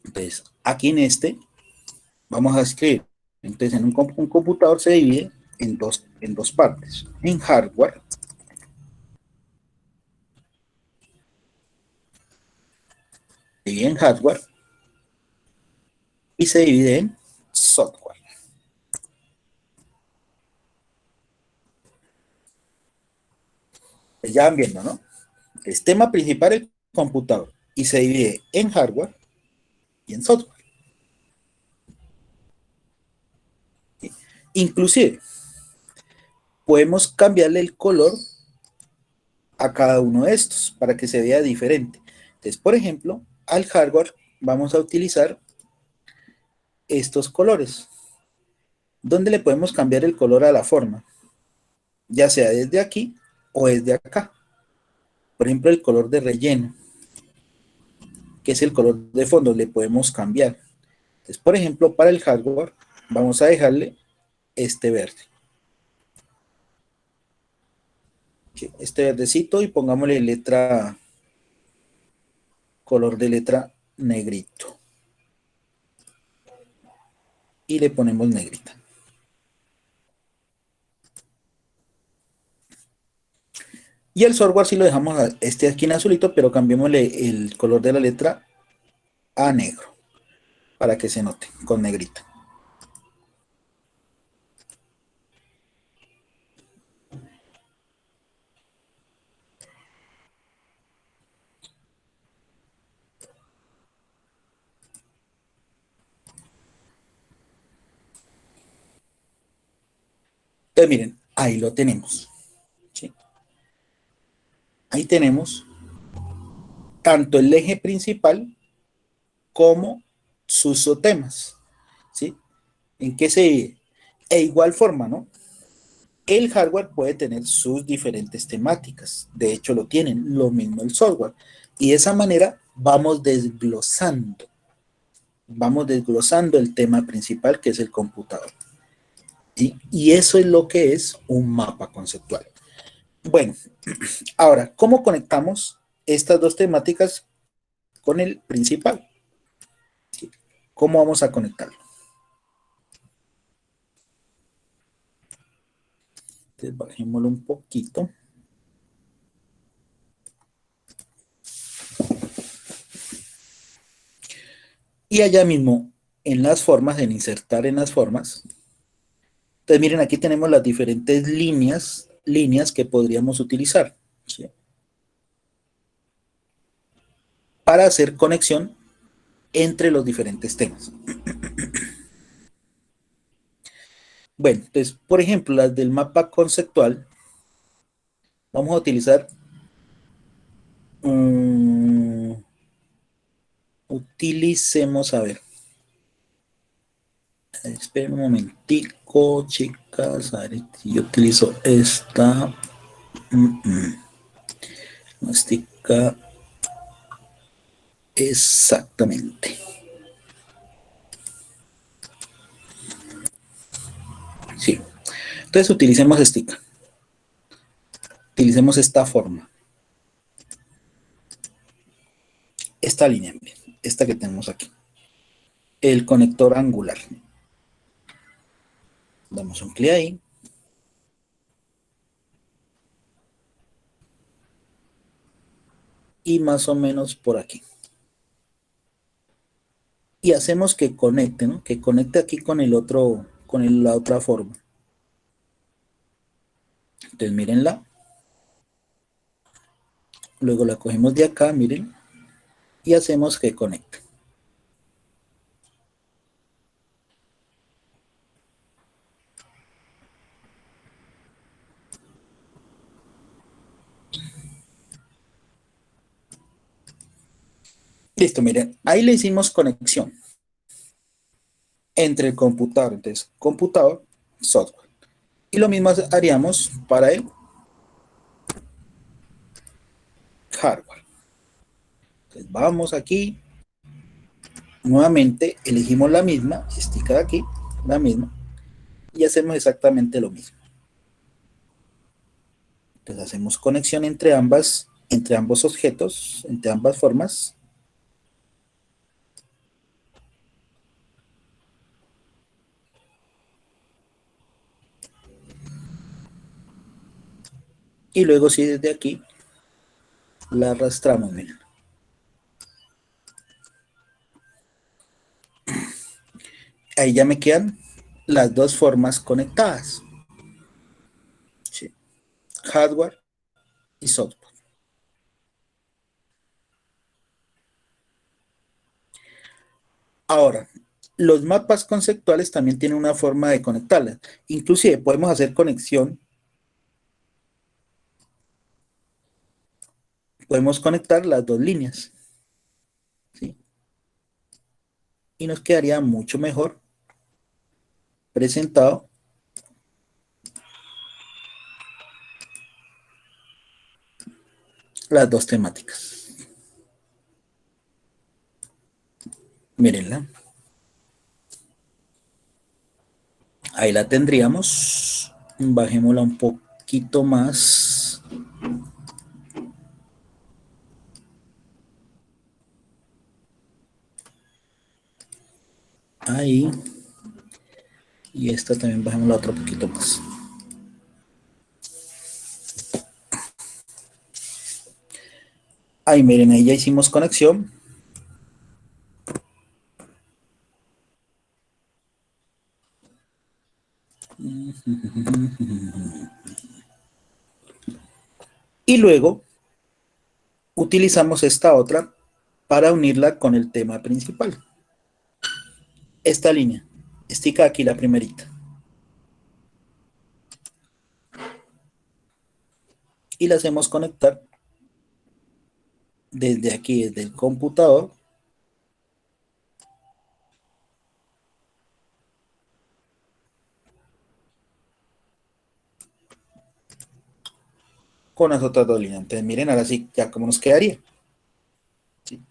Entonces, aquí en este, vamos a escribir. Entonces, un computador se divide en dos partes. En hardware y se divide en software. Pues ya van viendo, ¿no? El tema principal es el computador y se divide en hardware y en software. ¿Sí? Inclusive, podemos cambiarle el color a cada uno de estos para que se vea diferente. Entonces, por ejemplo, al hardware vamos a utilizar estos colores, donde le podemos cambiar el color a la forma, ya sea desde aquí o desde acá. Por ejemplo, el color de relleno, que es el color de fondo, le podemos cambiar. Entonces, por ejemplo, para el hardware, vamos a dejarle este verde. Este verdecito y pongámosle color de letra negrito. y le ponemos negrita. Y el software sí lo dejamos aquí en azulito, pero cambiémosle el color de la letra a negro, para que se note, con negrita. Entonces miren, ahí lo tenemos. ¿Sí? Ahí tenemos tanto el eje principal como sus subtemas. ¿Sí? En que se... E igual forma, ¿no? El hardware puede tener sus diferentes temáticas. De hecho, lo tienen. Lo mismo el software. Y de esa manera vamos desglosando. Vamos desglosando el tema principal, que es el computador. ¿Sí? Y eso es lo que es un mapa conceptual. Bueno, ahora, ¿cómo conectamos estas dos temáticas con el principal? ¿Sí? ¿Cómo vamos a conectarlo? Entonces, bajémoslo un poquito. Y allá mismo, en las formas, en insertar en las formas, entonces miren, aquí tenemos las diferentes líneas que podríamos utilizar, ¿sí? Para hacer conexión entre los diferentes temas. Bueno, entonces, por ejemplo, las del mapa conceptual, vamos a utilizar, utilicemos, a ver, esperen un momentico, chicas, a ver si yo utilizo esta, mastica, exactamente. Sí, entonces utilicemos utilicemos esta forma, esta línea, esta que tenemos aquí, el conector angular. Damos un clic ahí. Y más o menos por aquí. Y hacemos que conecte, ¿no? Que conecte aquí con el otro, la otra forma. Entonces mírenla. Luego la cogemos de acá, miren. Y hacemos que conecte. Listo, miren. Ahí le hicimos conexión entre el computador. Entonces, computador, software. Y lo mismo haríamos para el hardware. Entonces vamos aquí. Nuevamente elegimos la misma, estica de aquí, la misma. Y hacemos exactamente lo mismo. Entonces hacemos conexión entre ambos objetos, entre ambas formas. Y luego sí desde aquí la arrastramos, miren. Ahí ya me quedan las dos formas conectadas. ¿Sí? Hardware y software. Ahora, los mapas conceptuales también tienen una forma de conectarlas. Inclusive podemos hacer conexión. Podemos conectar las dos líneas. ¿Sí? Y nos quedaría mucho mejor presentado las dos temáticas. Mírenla. Ahí la tendríamos. Bajémosla un poquito más. Ahí. Y esta también bajémosla otro poquito más. Ahí miren, ahí ya hicimos conexión. Y luego utilizamos esta otra para unirla con el tema principal. Esta línea, estica aquí la primerita. Y la hacemos conectar desde aquí, desde el computador. Con las otras dos líneas. Entonces miren, ahora sí, ya cómo nos quedaría. ¿Sí?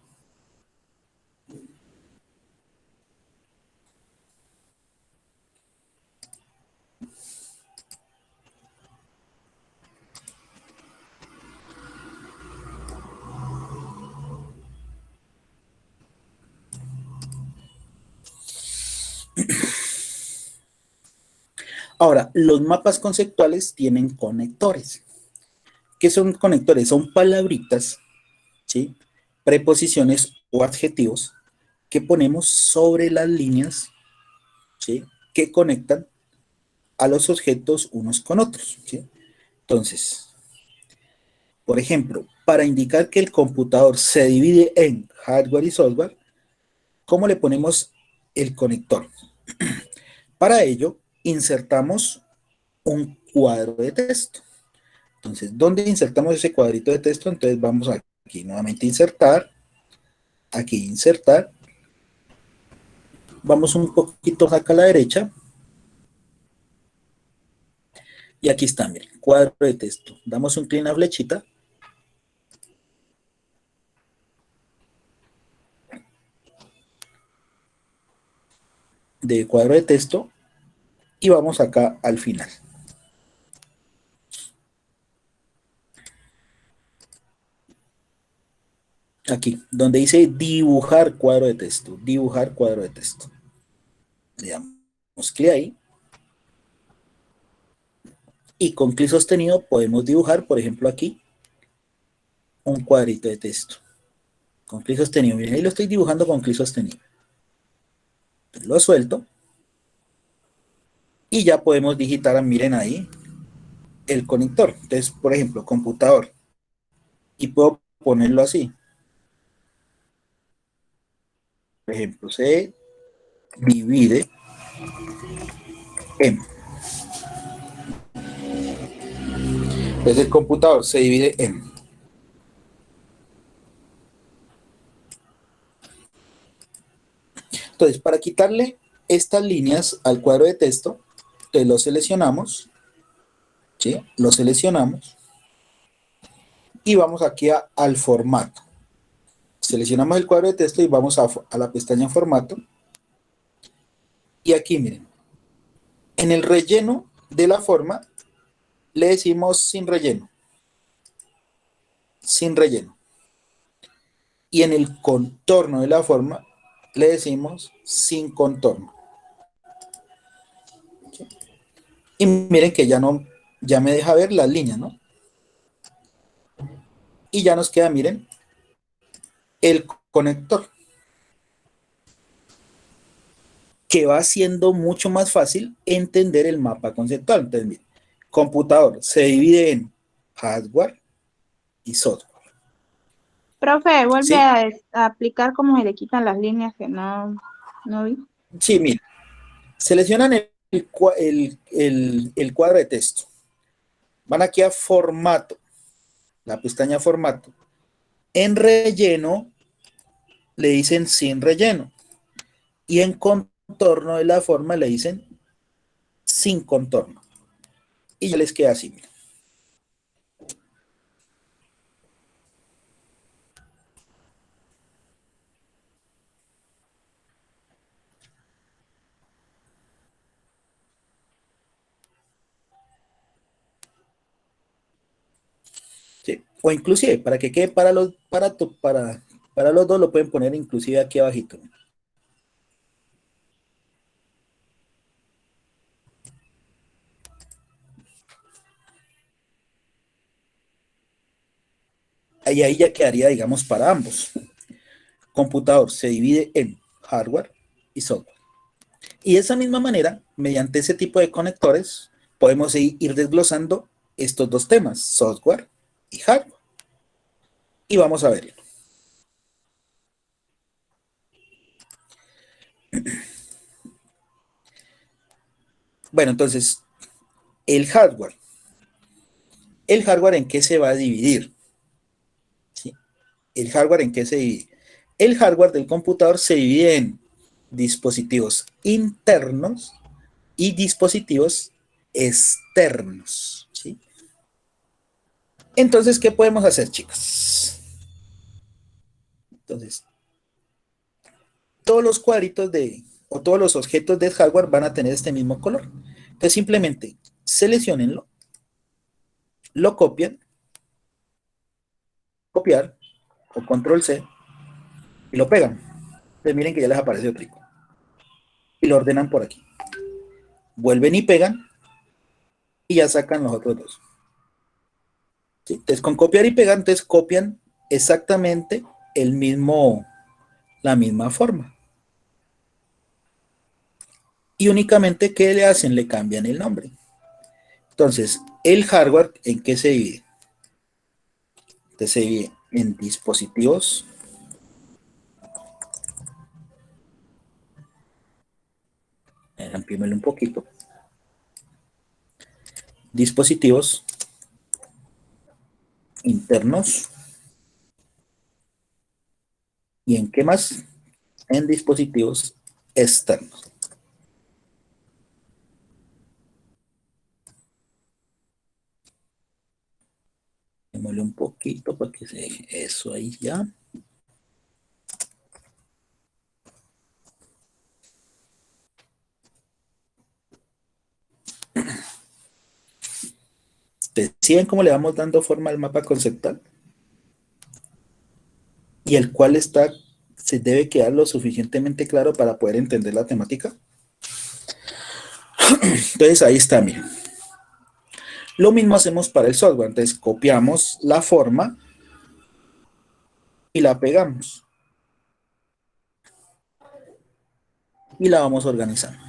Ahora, los mapas conceptuales tienen conectores. ¿Qué son conectores? Son palabritas, ¿sí? Preposiciones o adjetivos que ponemos sobre las líneas, ¿sí? Que conectan a los objetos unos con otros, ¿sí? Entonces, por ejemplo, para indicar que el computador se divide en hardware y software, ¿cómo le ponemos el conector? Para ello, insertamos un cuadro de texto. Entonces, ¿dónde insertamos ese cuadrito de texto? Entonces vamos aquí nuevamente insertar, aquí insertar, vamos un poquito acá a la derecha, y aquí está, miren, cuadro de texto. Damos un clic en la flechita, de cuadro de texto, y vamos acá al final. Aquí, donde dice dibujar cuadro de texto, dibujar cuadro de texto. Le damos clic ahí. Y con clic sostenido podemos dibujar, por ejemplo aquí, un cuadrito de texto. Con clic sostenido, miren, ahí lo estoy dibujando con clic sostenido. Lo suelto. Y ya podemos digitar, miren ahí, el conector. Entonces, por ejemplo, computador. Y puedo ponerlo así. Por ejemplo, se divide en. Entonces el computador se divide en. Entonces, para quitarle estas líneas al cuadro de texto, entonces lo seleccionamos, ¿sí? Lo seleccionamos y vamos aquí al formato. Seleccionamos el cuadro de texto y vamos a la pestaña formato. Y aquí, miren, en el relleno de la forma le decimos sin relleno. Sin relleno. Y en el contorno de la forma le decimos sin contorno. ¿Sí? Y miren que ya me deja ver las líneas, ¿no? Y ya nos queda, miren, el conector, que va haciendo mucho más fácil entender el mapa conceptual. Entonces, miren, computador se divide en hardware y software. Profe, vuelve ¿Sí? a aplicar cómo se le quitan las líneas que no vi. Sí, miren, seleccionan el cuadro de texto. Van aquí a formato, la pestaña formato. En relleno le dicen sin relleno. Y en contorno de la forma le dicen sin contorno. Y ya les queda así, miren. ¿Sí? O inclusive, para que quede para los dos, lo pueden poner inclusive aquí abajito. ahí ya quedaría, digamos, para ambos. Computador se divide en hardware y software. Y de esa misma manera, mediante ese tipo de conectores, podemos ir desglosando estos dos temas, software y hardware. Y vamos a verlo. Bueno, entonces, el hardware. ¿El hardware en qué se va a dividir? ¿Sí? ¿El hardware en qué se divide? El hardware del computador se divide en dispositivos internos y dispositivos externos. ¿Sí? Entonces, ¿qué podemos hacer, chicas? Entonces, todos los cuadritos o todos los objetos del hardware van a tener este mismo color. Entonces, simplemente seleccionenlo, lo copian, copiar, o control C, y lo pegan. Entonces, miren que ya les aparece otro. Y lo ordenan por aquí. Vuelven y pegan, y ya sacan los otros dos. ¿Sí? Entonces, con copiar y pegar, entonces copian exactamente la misma forma. Y únicamente, ¿qué le hacen? Le cambian el nombre. Entonces, el hardware, ¿en qué se divide? Entonces, se divide en dispositivos. Amplímelo un poquito. Dispositivos internos. ¿Y en qué más? En dispositivos externos. Démosle un poquito para que se deje eso ahí ya. ¿Ustedes siguen cómo le vamos dando forma al mapa conceptual? Y el cual se debe quedar lo suficientemente claro para poder entender la temática. Entonces ahí está, miren. Lo mismo hacemos para el software. Entonces copiamos la forma y la pegamos. Y la vamos organizando.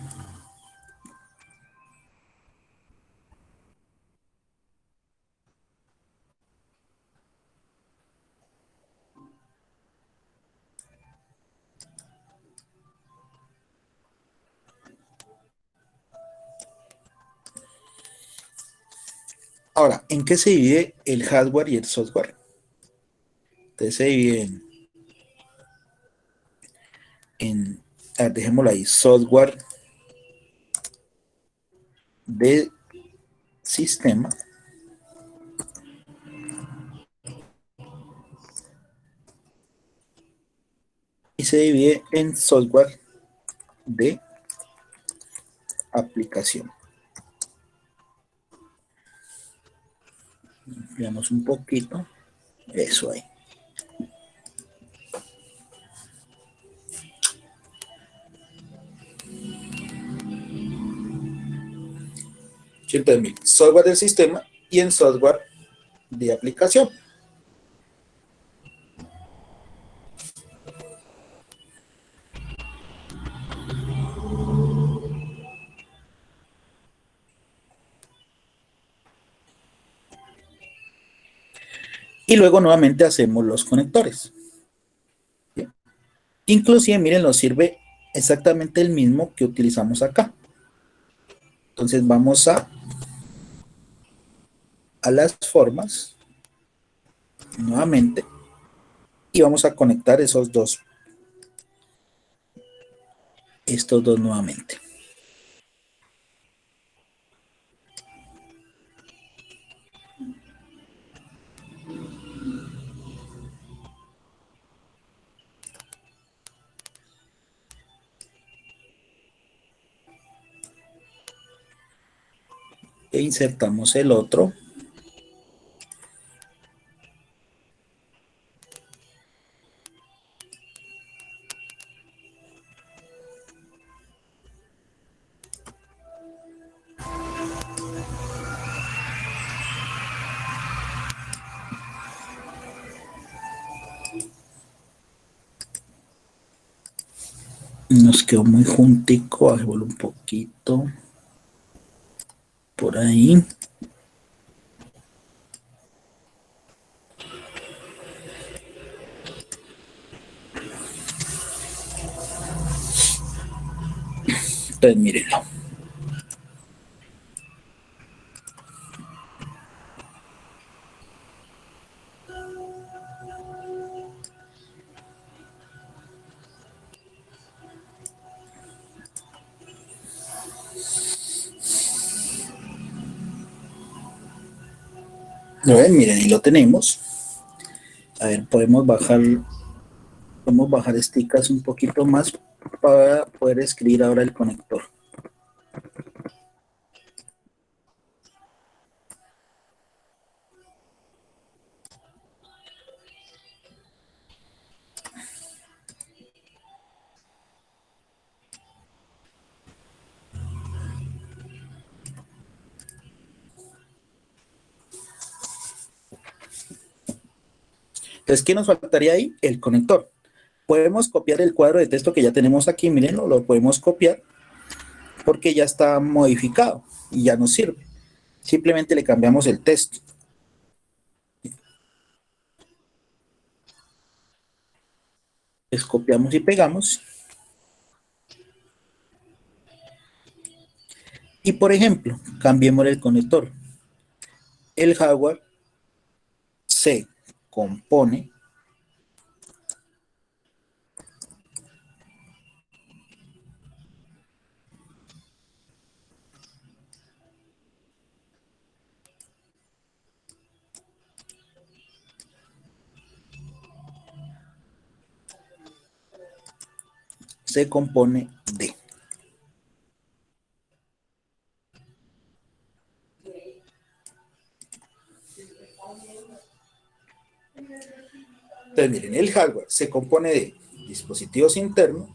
Ahora, ¿en qué se divide el hardware y el software? Entonces se divide dejémoslo ahí, software de sistema y se divide en software de aplicación. Veamos un poquito. Eso ahí. Entonces, software del sistema y en software de aplicación. Y luego nuevamente hacemos los conectores. ¿Bien? Inclusive, miren, nos sirve exactamente el mismo que utilizamos acá. Entonces vamos a las formas nuevamente y vamos a conectar estos dos nuevamente. E insertamos el otro. Nos quedó muy juntico, bajémoslo un poquito. Por ahí. Entonces, mírenlo. ¿Lo ven? Miren, y lo tenemos. A ver, podemos bajar stickas un poquito más para poder escribir ahora el conector. Entonces, ¿qué nos faltaría ahí? El conector. Podemos copiar el cuadro de texto que ya tenemos aquí, mírenlo, lo podemos copiar porque ya está modificado y ya nos sirve. Simplemente le cambiamos el texto. Les copiamos y pegamos. Y por ejemplo, cambiemos el conector. El hardware se compone de. Entonces, miren, el hardware se compone de dispositivos internos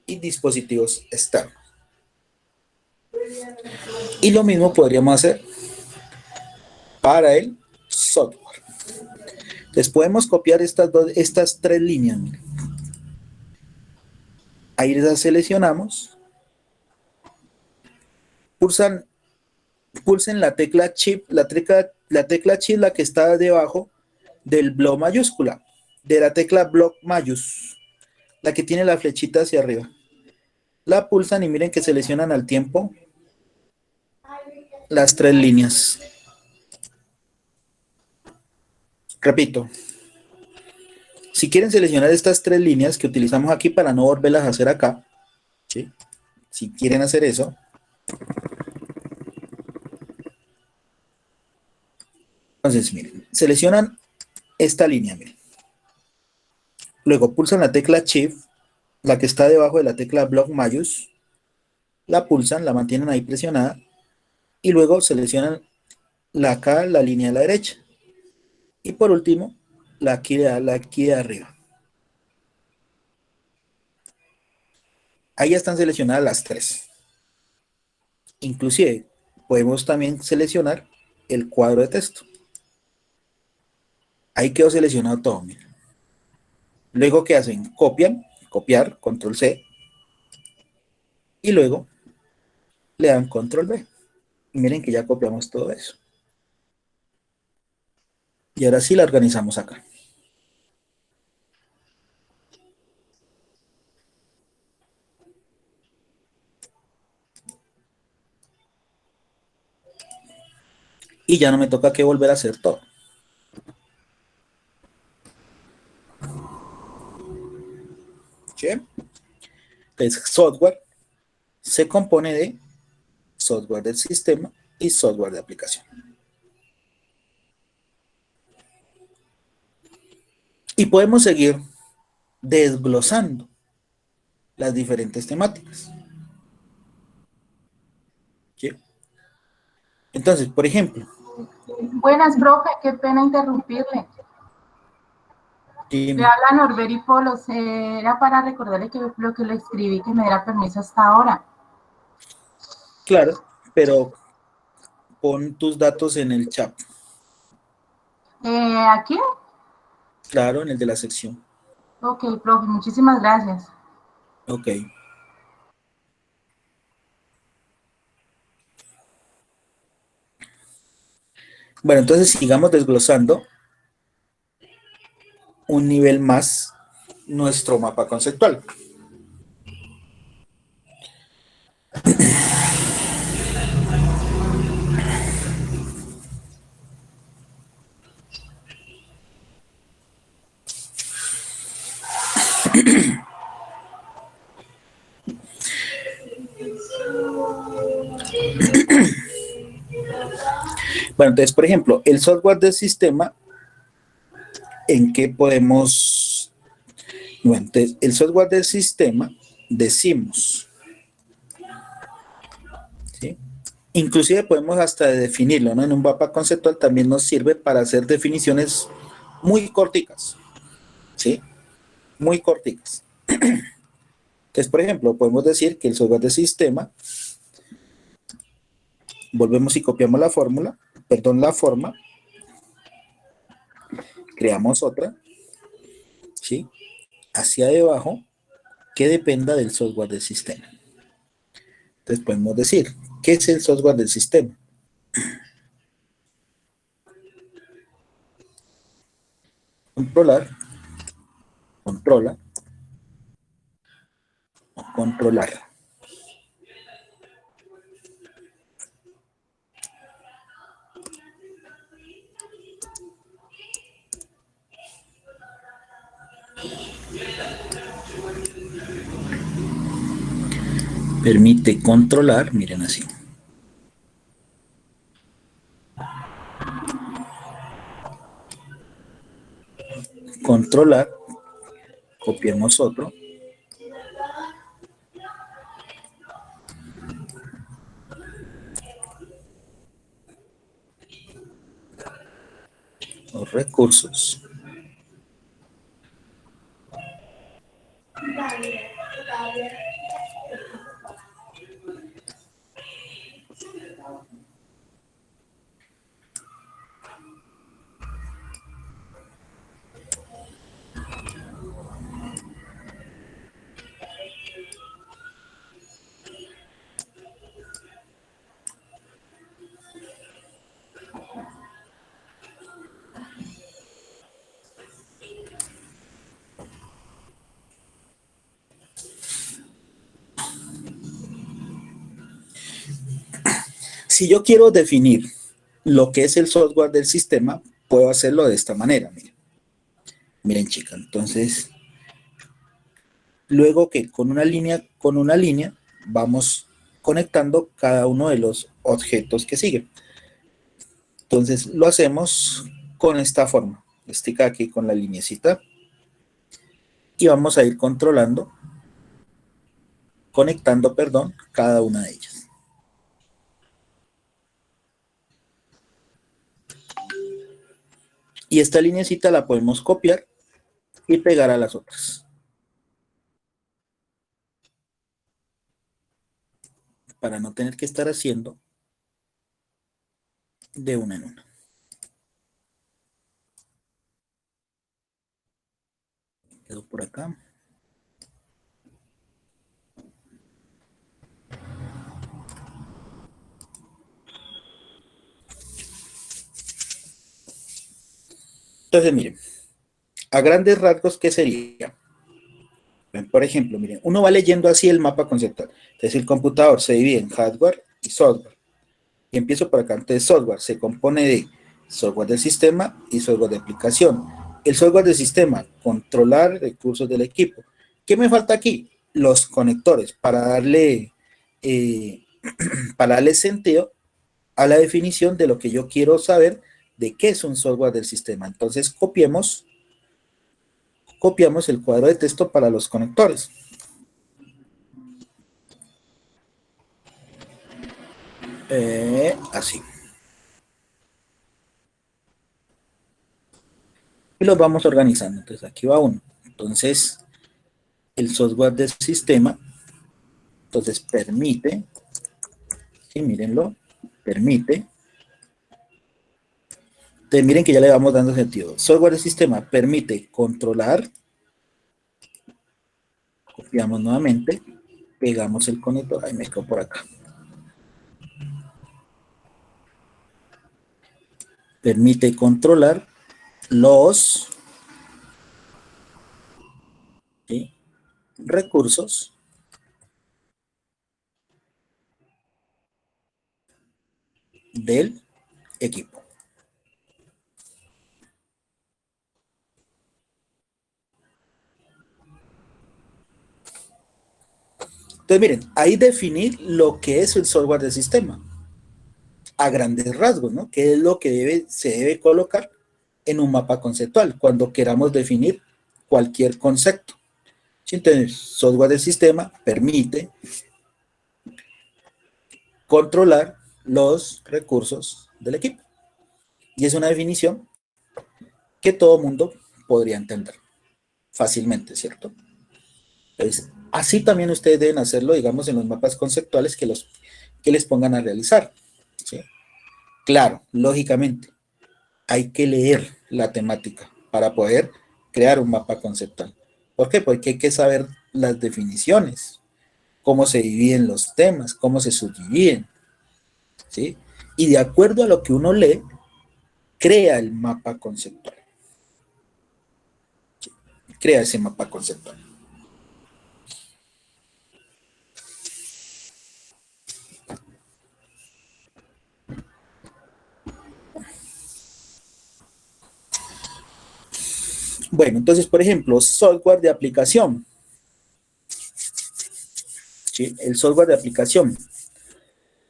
y dispositivos externos. Y lo mismo podríamos hacer para el software. Entonces podemos copiar estas tres líneas. Miren. Ahí las seleccionamos. Pulsen la tecla Shift, la tecla Shift, la que está debajo del bloc mayúscula, de la tecla bloc mayús, la que tiene la flechita hacia arriba. La pulsan y miren que seleccionan al tiempo las tres líneas. Repito, si quieren seleccionar estas tres líneas que utilizamos aquí para no volverlas a hacer acá, ¿sí? Si quieren hacer eso, entonces miren, seleccionan esta línea, miren. Luego pulsan la tecla Shift, la que está debajo de la tecla bloc mayús, la pulsan, la mantienen ahí presionada y luego seleccionan acá la línea de la derecha y por último la aquí de arriba. Ahí están seleccionadas las tres. Inclusive podemos también seleccionar el cuadro de texto. Ahí quedó seleccionado todo. Miren. Luego, ¿qué hacen? Copiar, control C y luego le dan control V. Y miren que ya copiamos todo eso. Y ahora sí la organizamos acá. Y ya no me toca que volver a hacer todo. ¿Sí? Entonces, software se compone de software del sistema y software de aplicación. Y podemos seguir desglosando las diferentes temáticas. ¿Sí? Entonces, por ejemplo. Buenas, profe, qué pena interrumpirle. Le habla Norberi Polos, era para recordarle que lo que le escribí que me diera permiso hasta ahora. Claro, pero pon tus datos en el chat. ¿Aquí? Claro, en el de la sección. Ok, profe, muchísimas gracias. Ok. Bueno, entonces sigamos desglosando un nivel más nuestro mapa conceptual. Bueno, entonces, por ejemplo, el software del sistema, ¿en qué podemos? Bueno, entonces, el software del sistema, decimos, ¿sí? Inclusive podemos hasta definirlo, ¿no? En un mapa conceptual también nos sirve para hacer definiciones muy corticas, ¿sí? Muy corticas. Entonces, por ejemplo, podemos decir que el software del sistema, volvemos y copiamos la fórmula, perdón, la forma, creamos otra, ¿sí? Hacia debajo, que dependa del software del sistema. Entonces podemos decir, ¿qué es el software del sistema? Controlar, controla o controlar. Permite controlar, miren así. Controlar, copiamos otro. Los recursos. Si yo quiero definir lo que es el software del sistema, puedo hacerlo de esta manera. Miren, miren chicas, entonces, luego que con una línea, vamos conectando cada uno de los objetos que siguen. Entonces, lo hacemos con esta forma. Estica aquí con la linecita. Y vamos a ir conectando, perdón, cada una de ellas. Y esta linecita la podemos copiar y pegar a las otras. Para no tener que estar haciendo de una en una. Quedo por acá. Entonces, miren, a grandes rasgos, ¿qué sería? Por ejemplo, miren, uno va leyendo así el mapa conceptual. Entonces, el computador se divide en hardware y software. Y empiezo por acá. Entonces, software se compone de software del sistema y software de aplicación. El software del sistema, controlar recursos del equipo. ¿Qué me falta aquí? Los conectores para eh, darle sentido a la definición de lo que yo quiero saber de qué es un software del sistema. Entonces, copiamos el cuadro de texto para los conectores. Así. Y los vamos organizando. Entonces, aquí va uno. Entonces, el software del sistema, entonces permite, sí, mírenlo, permite. Entonces, miren que ya le vamos dando sentido. Software del sistema permite controlar Copiamos nuevamente, pegamos el conector, ahí me quedo por acá. Permite controlar los, ¿sí?, recursos del equipo. Entonces, miren, ahí definir lo que es el software del sistema, a grandes rasgos, ¿no? ¿Qué es lo que se debe colocar en un mapa conceptual cuando queramos definir cualquier concepto? ¿Sí? Entonces, software del sistema permite controlar los recursos del equipo. Y es una definición que todo mundo podría entender fácilmente, ¿cierto? Entonces, así también ustedes deben hacerlo, digamos, en los mapas conceptuales que les pongan a realizar, ¿sí? Claro, lógicamente, hay que leer la temática para poder crear un mapa conceptual. ¿Por qué? Porque hay que saber las definiciones, cómo se dividen los temas, cómo se subdividen, ¿sí? Y de acuerdo a lo que uno lee, crea el mapa conceptual. ¿Sí? Crea ese mapa conceptual. Bueno, entonces, por ejemplo, software de aplicación. ¿Sí? El software de aplicación.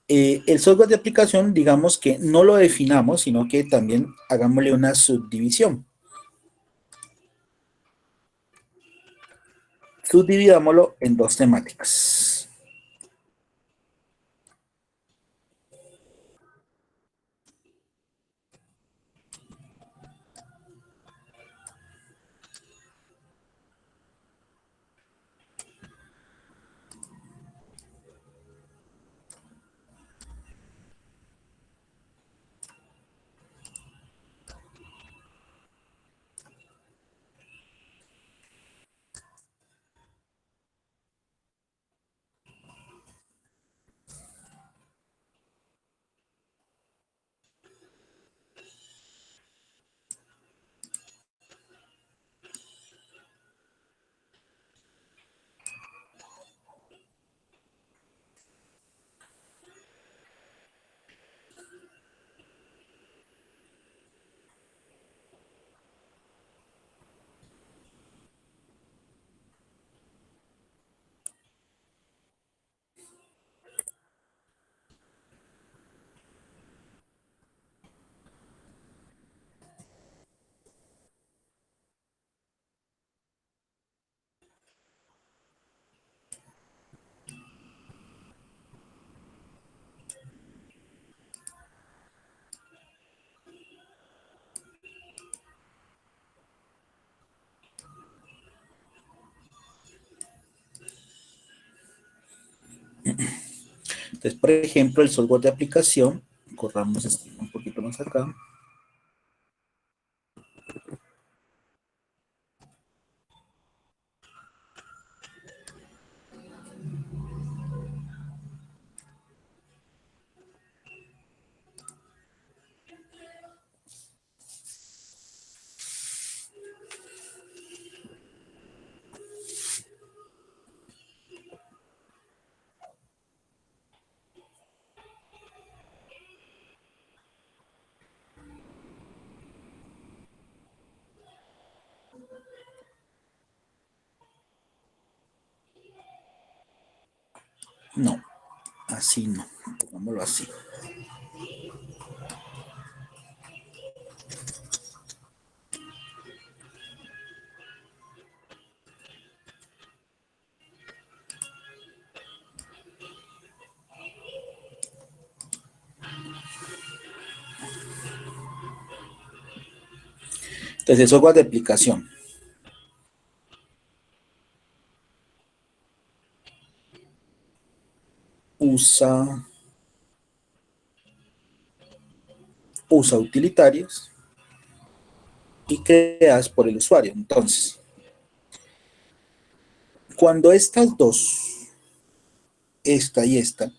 El software de aplicación, digamos que no lo definamos, sino que también hagámosle una subdivisión. Subdividámoslo en dos temáticas. Entonces, por ejemplo, el software de aplicación, corramos esto un poquito más acá. No, así no, pongámoslo así. Entonces, el software de aplicación usa utilitarios y creadas por el usuario. Entonces, Cuando estas dos, esta y esta,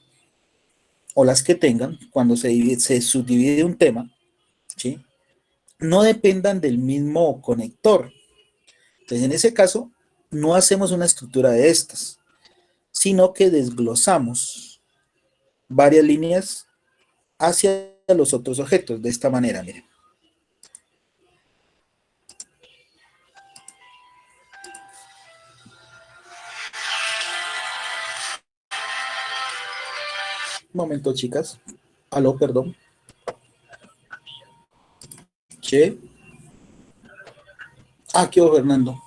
o las que tengan, cuando se subdivide un tema, ¿sí? No dependan del mismo conector. Entonces, en ese caso, no hacemos una estructura de estas, sino que desglosamos varias líneas hacia los otros objetos, de esta manera, miren. Un momento, chicas. Aló, perdón. Che. Aquí va Fernando.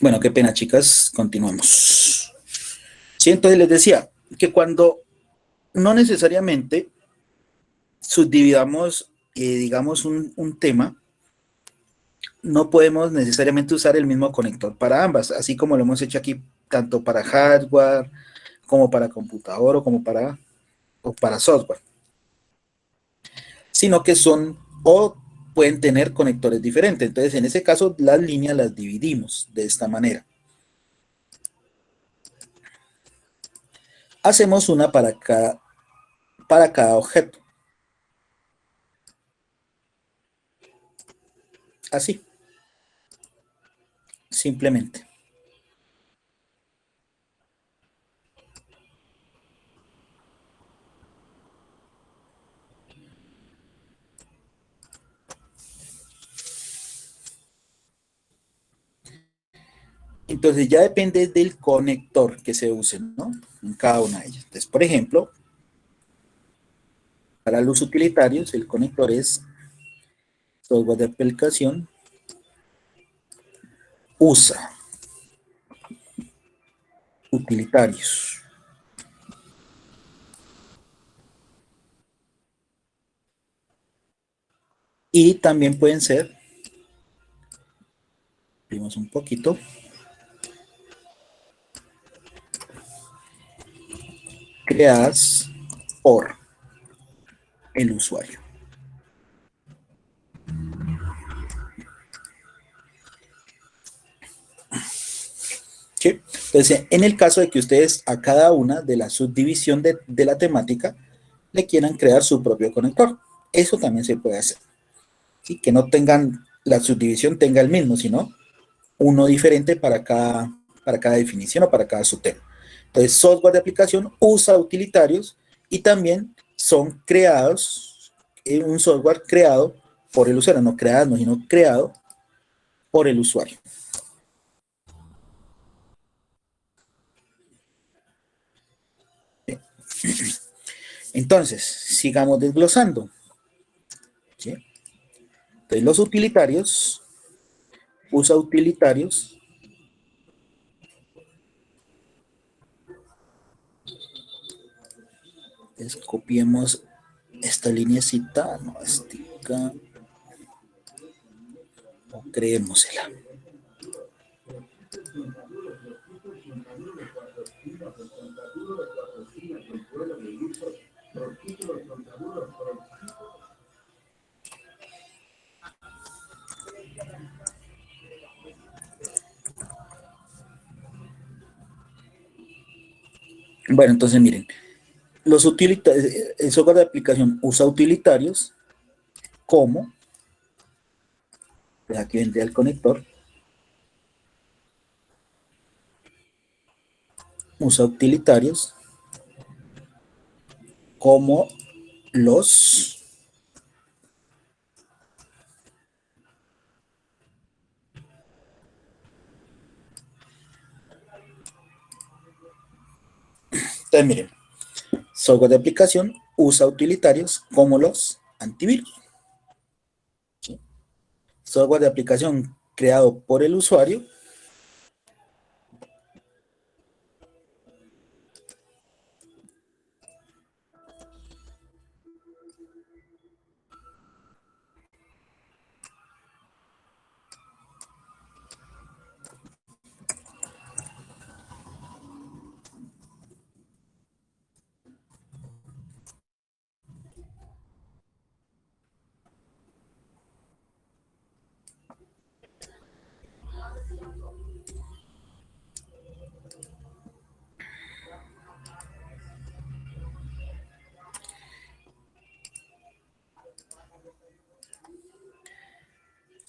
Bueno, qué pena, chicas. Continuamos. Sí, entonces les decía que cuando no necesariamente subdividamos, digamos, un tema, no podemos necesariamente usar el mismo conector para ambas, así como lo hemos hecho aquí, tanto para hardware, como para computador o para software, sino que son o pueden tener conectores diferentes. Entonces, en ese caso, las líneas las dividimos de esta manera. Hacemos una para cada objeto. Así, simplemente. Entonces ya depende del conector que se use, ¿no? En cada una de ellas. Entonces, por ejemplo, para los utilitarios, el conector es software de aplicación, USA, utilitarios. Y también pueden ser, vimos un poquito, creadas por el usuario. ¿Sí? Entonces, en el caso de que ustedes a cada una de la subdivisión de la temática le quieran crear su propio conector, eso también se puede hacer. ¿Sí? Que no tengan, la subdivisión tenga el mismo, sino uno diferente para cada definición o para cada subtema. Entonces, software de aplicación usa utilitarios y también son creados, un software creado por el usuario, no creado, no, sino creado por el usuario. Entonces, sigamos desglosando. ¿Sí? Entonces, los utilitarios, usa utilitarios. Entonces, copiemos esta lineecita, no, estica, o creémosela. Bueno, entonces miren, el software de aplicación usa utilitarios como, pues aquí vendría el conector, usa utilitarios como los entonces miren, software de aplicación usa utilitarios como los antivirus. ¿Sí? Software de aplicación creado por el usuario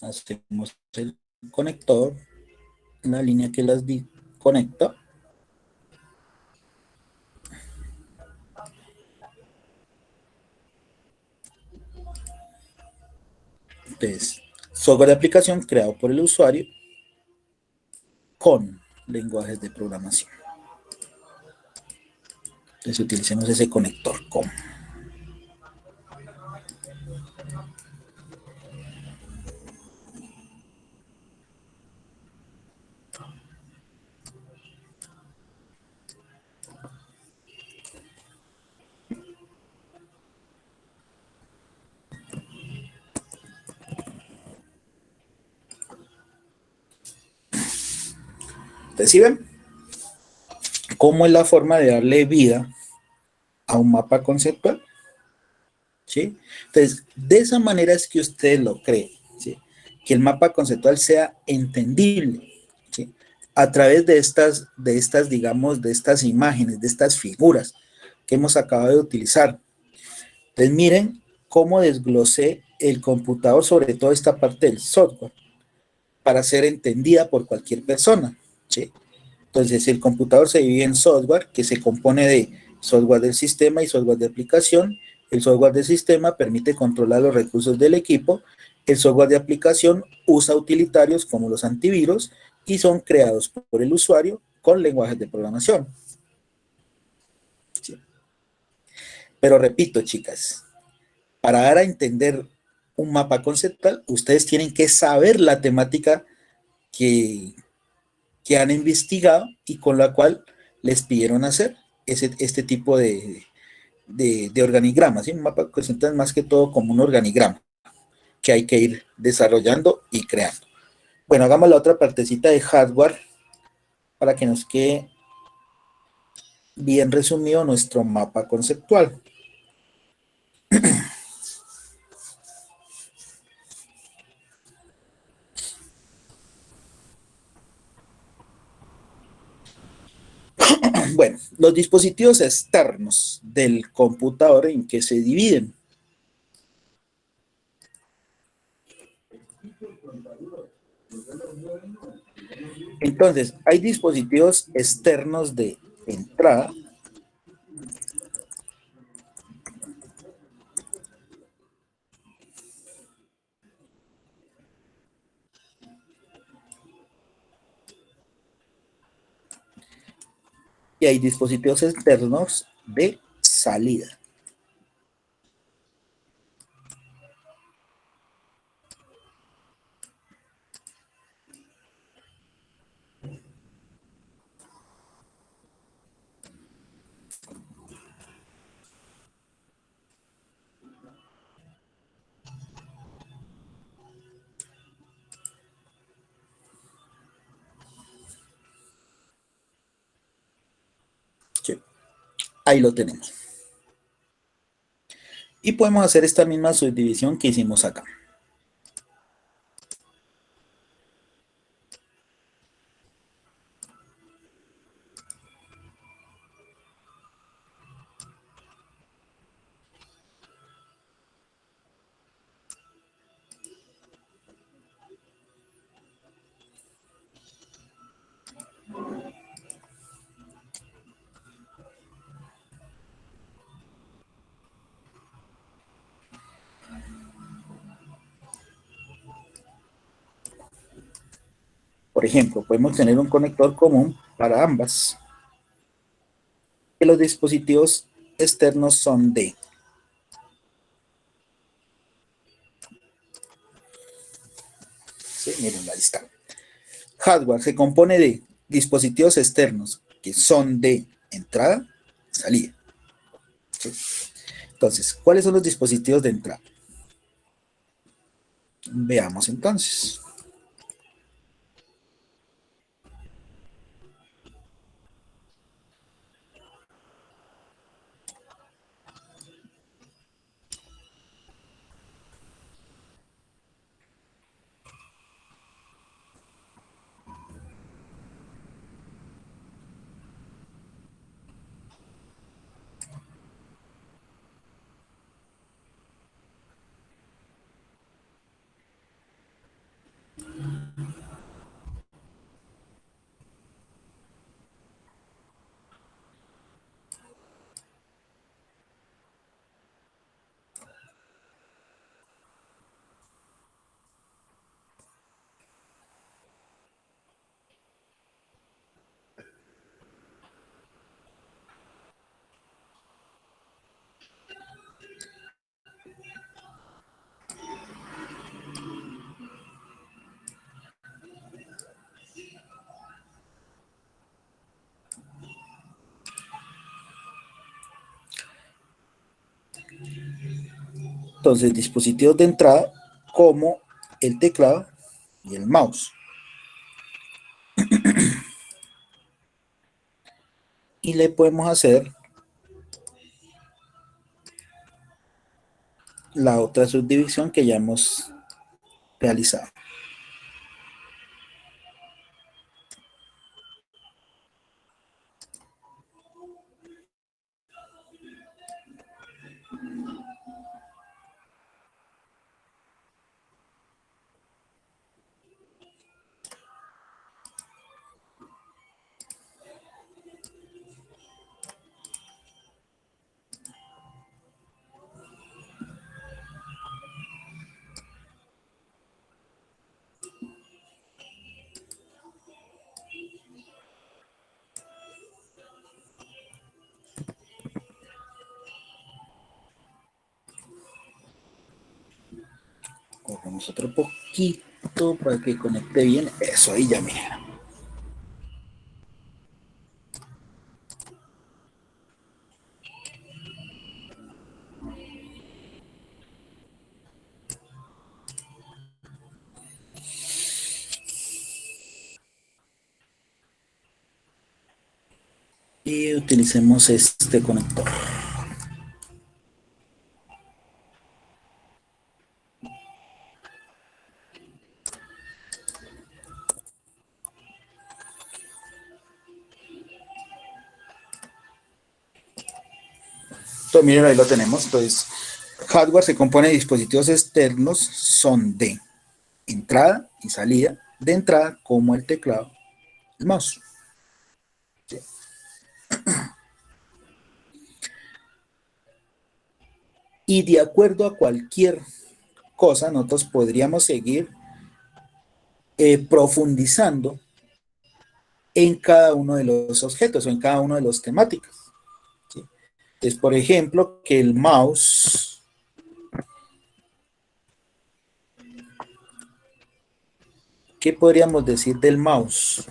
hacemos el conector, la línea que las conecta. Entonces, software de aplicación creado por el usuario con lenguajes de programación. Entonces, utilicemos ese conector con. Entonces, ¿sí ven cómo es la forma de darle vida a un mapa conceptual? ¿Sí? Entonces, de esa manera es que ustedes lo creen, ¿sí? Que el mapa conceptual sea entendible, ¿sí? A través digamos, de estas imágenes, de estas figuras que hemos acabado de utilizar. Entonces, miren cómo desglosé el computador, sobre todo esta parte del software, para ser entendida por cualquier persona, ¿sí? Entonces, el computador se divide en software, que se compone de software del sistema y software de aplicación. El software del sistema permite controlar los recursos del equipo. El software de aplicación usa utilitarios como los antivirus y son creados por el usuario con lenguajes de programación. ¿Sí? Pero repito, chicas, para dar a entender un mapa conceptual, ustedes tienen que saber la temática que, que han investigado y con la cual les pidieron hacer este tipo de organigrama, ¿sí? Un mapa conceptual es más que todo como un organigrama que hay que ir desarrollando y creando. Bueno, hagamos la otra partecita de hardware para que nos quede bien resumido nuestro mapa conceptual. Bueno, los dispositivos externos del computador, ¿en qué se dividen? Entonces, hay dispositivos externos de entrada y hay dispositivos externos de salida. Ahí lo tenemos. Y podemos hacer esta misma subdivisión que hicimos acá. Por ejemplo, podemos tener un conector común para ambas. Que los dispositivos externos son de. Sí, miren, ahí está. Hardware se compone de dispositivos externos que son de entrada y salida. ¿Sí? Entonces, ¿cuáles son los dispositivos de entrada? Veamos entonces. Entonces, dispositivos de entrada como el teclado y el mouse. Y le podemos hacer la otra subdivisión que ya hemos realizado. Corremos otro poquito para que conecte bien. Eso, ahí ya mira. Y utilicemos este conector. Entonces, miren, ahí lo tenemos. Entonces, hardware se compone de dispositivos externos, son de entrada y salida. De entrada, como el teclado y el mouse. ¿Sí? Y de acuerdo a cualquier cosa, nosotros podríamos seguir profundizando en cada uno de los objetos o en cada uno de los temáticas. ¿Sí? Entonces, por ejemplo, que el mouse ¿qué podríamos decir del mouse?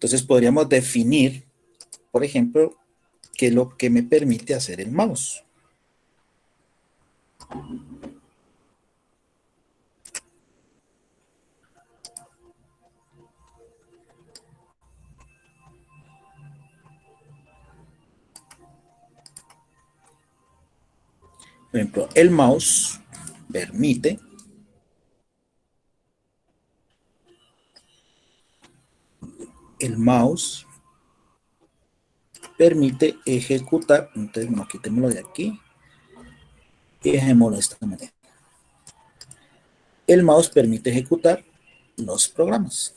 Entonces podríamos definir, por ejemplo, qué es lo que me permite hacer el mouse. Por ejemplo, el mouse permite ejecutar, entonces no, quitémoslo de aquí y dejémoslo de esta manera. El mouse permite ejecutar los programas.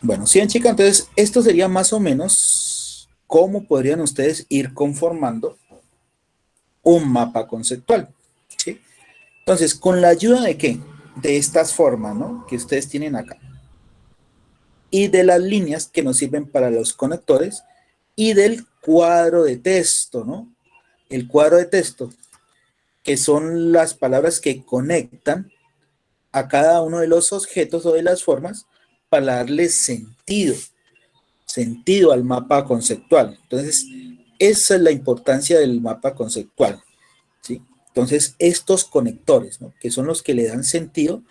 Bueno, sí, chicas, entonces esto sería más o menos cómo podrían ustedes ir conformando un mapa conceptual, ¿sí? Entonces, ¿con la ayuda de qué? De estas formas, ¿no? Que ustedes tienen acá. Y de las líneas que nos sirven para los conectores y del cuadro de texto, ¿no? El cuadro de texto, que son las palabras que conectan a cada uno de los objetos o de las formas para darle sentido al mapa conceptual. Entonces, esa es la importancia del mapa conceptual, ¿sí? Entonces, estos conectores, ¿no? Que son los que le dan sentido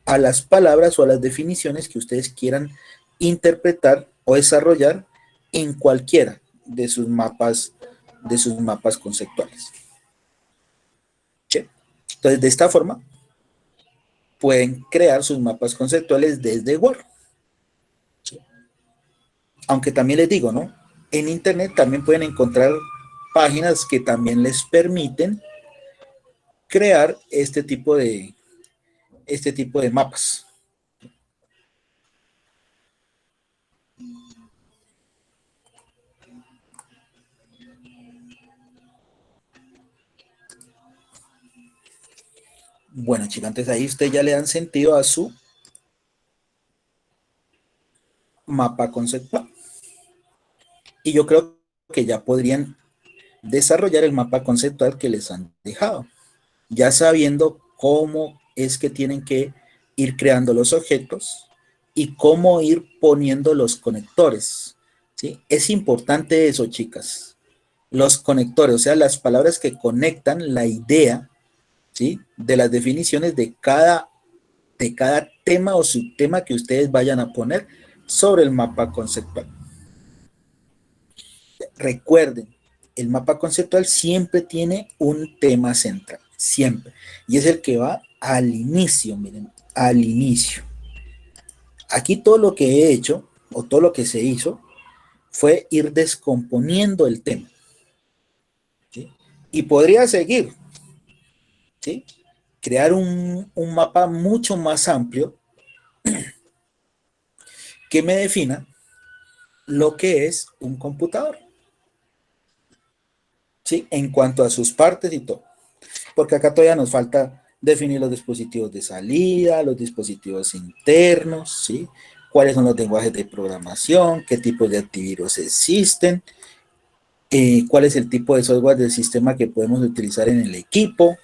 a las palabras o a las definiciones que ustedes quieran interpretar o desarrollar en cualquiera de sus mapas conceptuales. ¿Sí? Entonces, de esta forma, pueden crear sus mapas conceptuales desde Word. ¿Sí? Aunque también les digo, ¿no? En Internet también pueden encontrar páginas que también les permiten crear este tipo de mapas. Bueno, chicos, entonces ahí ustedes ya le dan sentido a su mapa conceptual. Y yo creo que ya podrían desarrollar el mapa conceptual que les han dejado, ya sabiendo cómo es que tienen que ir creando los objetos y cómo ir poniendo los conectores, ¿sí? Es importante eso, chicas. Los conectores, o sea, las palabras que conectan la idea, ¿sí? De las definiciones de cada tema o subtema que ustedes vayan a poner sobre el mapa conceptual. Recuerden, el mapa conceptual siempre tiene un tema central, siempre. Y es el que va al inicio, miren, al inicio. Aquí todo lo que he hecho, o todo lo que se hizo, fue ir descomponiendo el tema, ¿sí? Y podría seguir, ¿sí? Crear un mapa mucho más amplio que me defina lo que es un computador, ¿sí? En cuanto a sus partes y todo. Porque acá todavía nos falta definir los dispositivos de salida, los dispositivos internos, ¿sí? Cuáles son los lenguajes de programación, qué tipos de antivirus existen, cuál es el tipo de software del sistema que podemos utilizar en el equipo,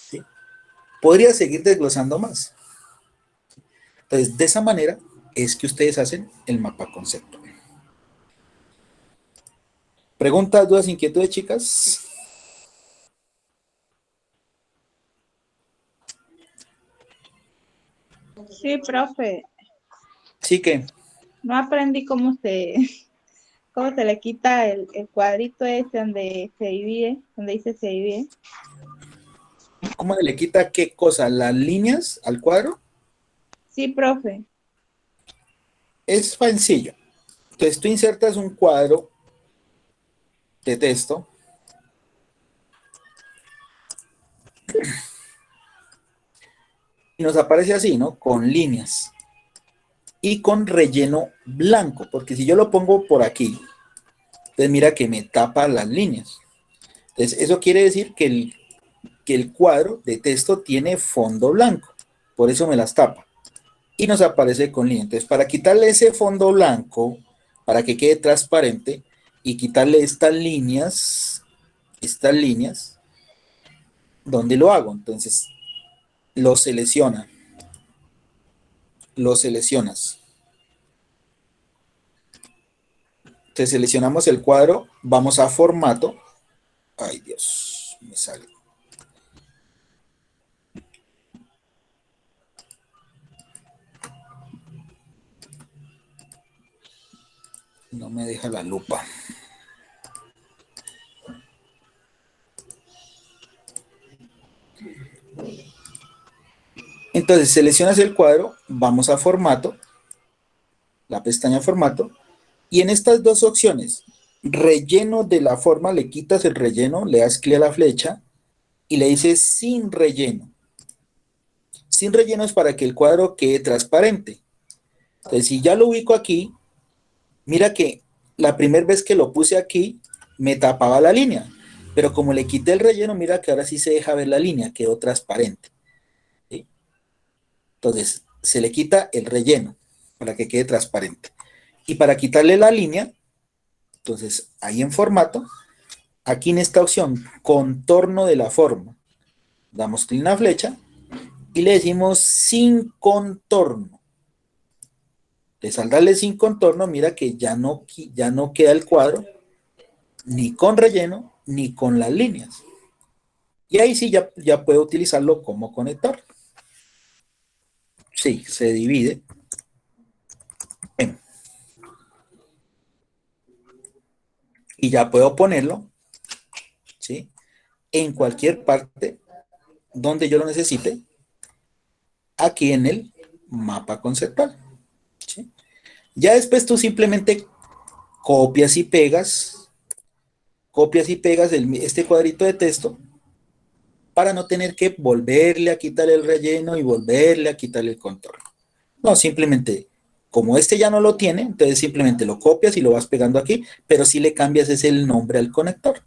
¿sí? Podría seguir desglosando más. Entonces, de esa manera es que ustedes hacen el mapa conceptual. ¿Preguntas, dudas, inquietudes, chicas? Sí, profe, Sí que, no aprendí cómo se le quita el cuadrito ese donde se divide, donde dice se divide. ¿cómo se le quita qué cosa? ¿Las líneas al cuadro? Sí, profe. Es sencillo. Entonces tú insertas un cuadro de texto y nos aparece así, ¿no? Con líneas y con relleno blanco, porque si yo lo pongo por aquí, entonces mira que me tapa las líneas. Entonces eso quiere decir que el cuadro de texto tiene fondo blanco. por eso me las tapa. Y nos aparece con línea. Entonces, para quitarle ese fondo blanco, para que quede transparente, y quitarle estas líneas, ¿dónde lo hago? Entonces, lo seleccionas. Entonces, seleccionamos el cuadro, vamos a formato. Ay, Dios, me sale. No me deja la lupa. Entonces seleccionas el cuadro, vamos a formato, la pestaña formato, y en estas dos opciones, relleno de la forma, le quitas el relleno, le das clic a la flecha y le dices sin relleno. Sin relleno es para que el cuadro quede transparente. Entonces, si ya lo ubico aquí, mira que la primera vez que lo puse aquí, me tapaba la línea. Pero como le quité el relleno, mira que ahora sí se deja ver la línea, quedó transparente. ¿Sí? Entonces, se le quita el relleno para que quede transparente. Y para quitarle la línea, entonces ahí en formato, aquí en esta opción, contorno de la forma, damos clic en la flecha y le decimos sin contorno. Entonces, al darle sin contorno, mira que ya no queda el cuadro ni con relleno ni con las líneas. Y ahí sí ya puedo utilizarlo como conector. Sí, se divide. Bien. Y ya puedo ponerlo, ¿sí?, en cualquier parte donde yo lo necesite, aquí en el mapa conceptual. ¿Sí? Ya después tú simplemente copias y pegas este cuadrito de texto para no tener que volverle a quitar el relleno y volverle a quitarle el contorno. No, simplemente, como este ya no lo tiene, entonces simplemente lo copias y lo vas pegando aquí, pero si le cambias es el nombre al conector,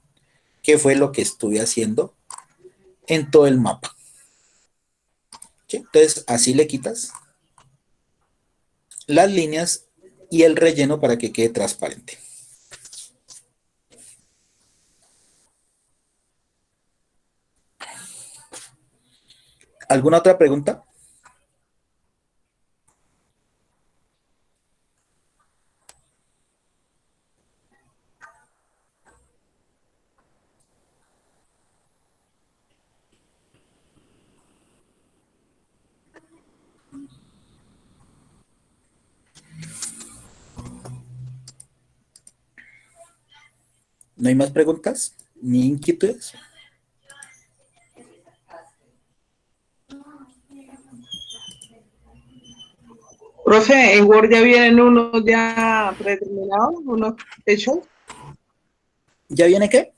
que fue lo que estuve haciendo en todo el mapa. ¿Sí? Entonces, así le quitas las líneas y el relleno para que quede transparente. ¿Alguna otra pregunta? ¿No hay más preguntas ni inquietudes? Profe, en Word ya vienen unos ya predeterminados, unos hechos. ¿Ya viene qué?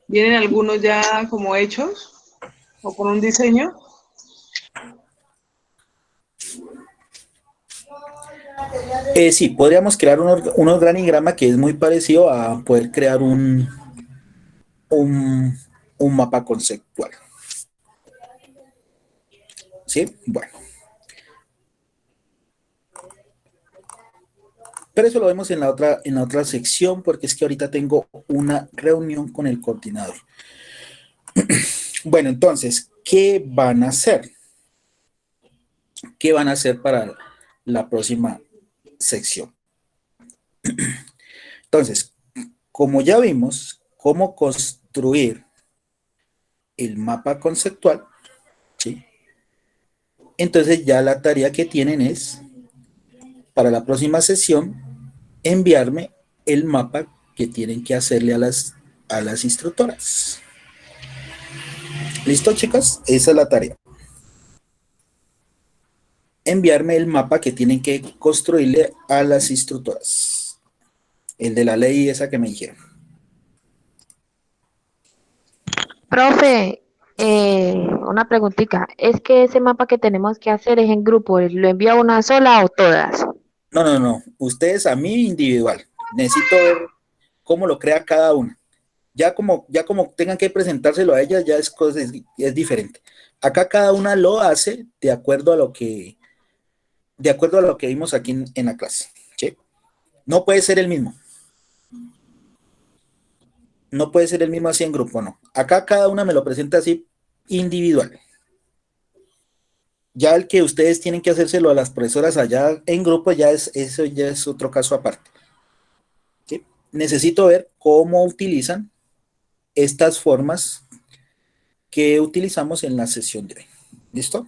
¿Vienen algunos ya como hechos o con un diseño? Sí, podríamos crear un organigrama que es muy parecido a poder crear un mapa conceptual. ¿Sí? Bueno. Pero eso lo vemos en la otra sección, porque es que ahorita tengo una reunión con el coordinador. Bueno, entonces, ¿qué van a hacer? ¿Qué van a hacer para la próxima sección? Entonces, como ya vimos cómo construir el mapa conceptual, ¿sí?, entonces ya la tarea que tienen es, para la próxima sesión, enviarme el mapa que tienen que hacerle a las instructoras. ¿Listo, chicas? Esa es la tarea. Enviarme el mapa que tienen que construirle a las instructoras. El de la ley esa que me dijeron. Profe, una preguntita. ¿Es que ese mapa que tenemos que hacer es en grupo? ¿Lo envía una sola o todas? No. Ustedes a mí individual. Necesito ver cómo lo crea cada una. Ya como tengan que presentárselo a ellas, ya es diferente. Acá cada una lo hace de acuerdo a lo que vimos aquí en la clase. ¿Sí? No puede ser el mismo. No puede ser el mismo así en grupo, no. Acá cada una me lo presenta así individual. Ya el que ustedes tienen que hacérselo a las profesoras allá en grupo, eso ya es otro caso aparte. ¿Sí? Necesito ver cómo utilizan estas formas que utilizamos en la sesión de hoy. ¿Listo?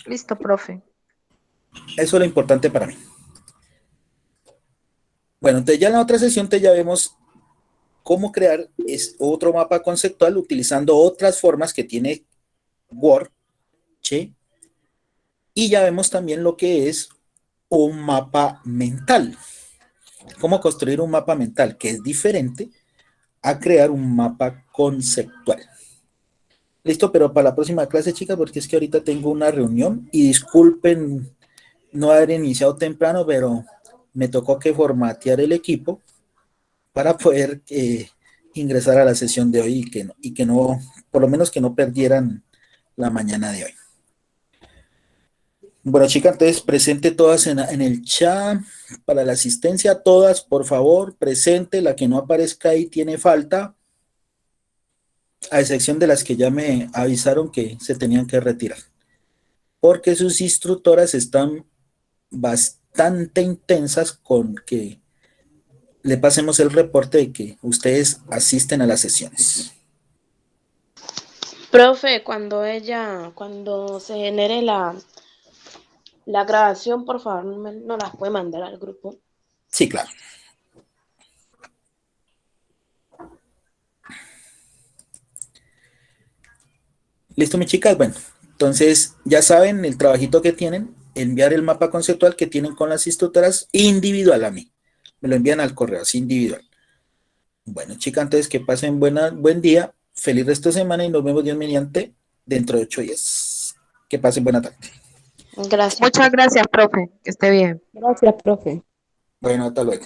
Listo, profe. Eso es lo importante para mí. Bueno, entonces ya en la otra sesión ya vemos cómo crear otro mapa conceptual utilizando otras formas que tiene Word, ¿sí? Y ya vemos también lo que es un mapa mental. Cómo construir un mapa mental, que es diferente a crear un mapa conceptual. Listo, pero para la próxima clase, chicas, porque es que ahorita tengo una reunión y disculpen no haber iniciado temprano, pero me tocó que formatear el equipo para poder ingresar a la sesión de hoy y que no, por lo menos que no perdieran la mañana de hoy. Bueno, chicas, entonces presente todas en el chat para la asistencia, todas, por favor, presente, la que no aparezca ahí tiene falta, a excepción de las que ya me avisaron que se tenían que retirar, porque sus instructoras están bastante intensas con que le pasemos el reporte de que ustedes asisten a las sesiones. Profe, cuando se genere la grabación, por favor, no las puede mandar al grupo. Sí, claro. Listo, mis chicas. Bueno, entonces ya saben el trabajito que tienen, enviar el mapa conceptual que tienen con las instructoras individual a mí. Me lo envían al correo, así individual. Bueno, chicas, entonces que pasen buen día, feliz resto de semana y nos vemos Dios mediante dentro de 8 días. Que pasen buena tarde. Gracias. Muchas gracias, profe. Que esté bien. Gracias, profe. Bueno, hasta luego.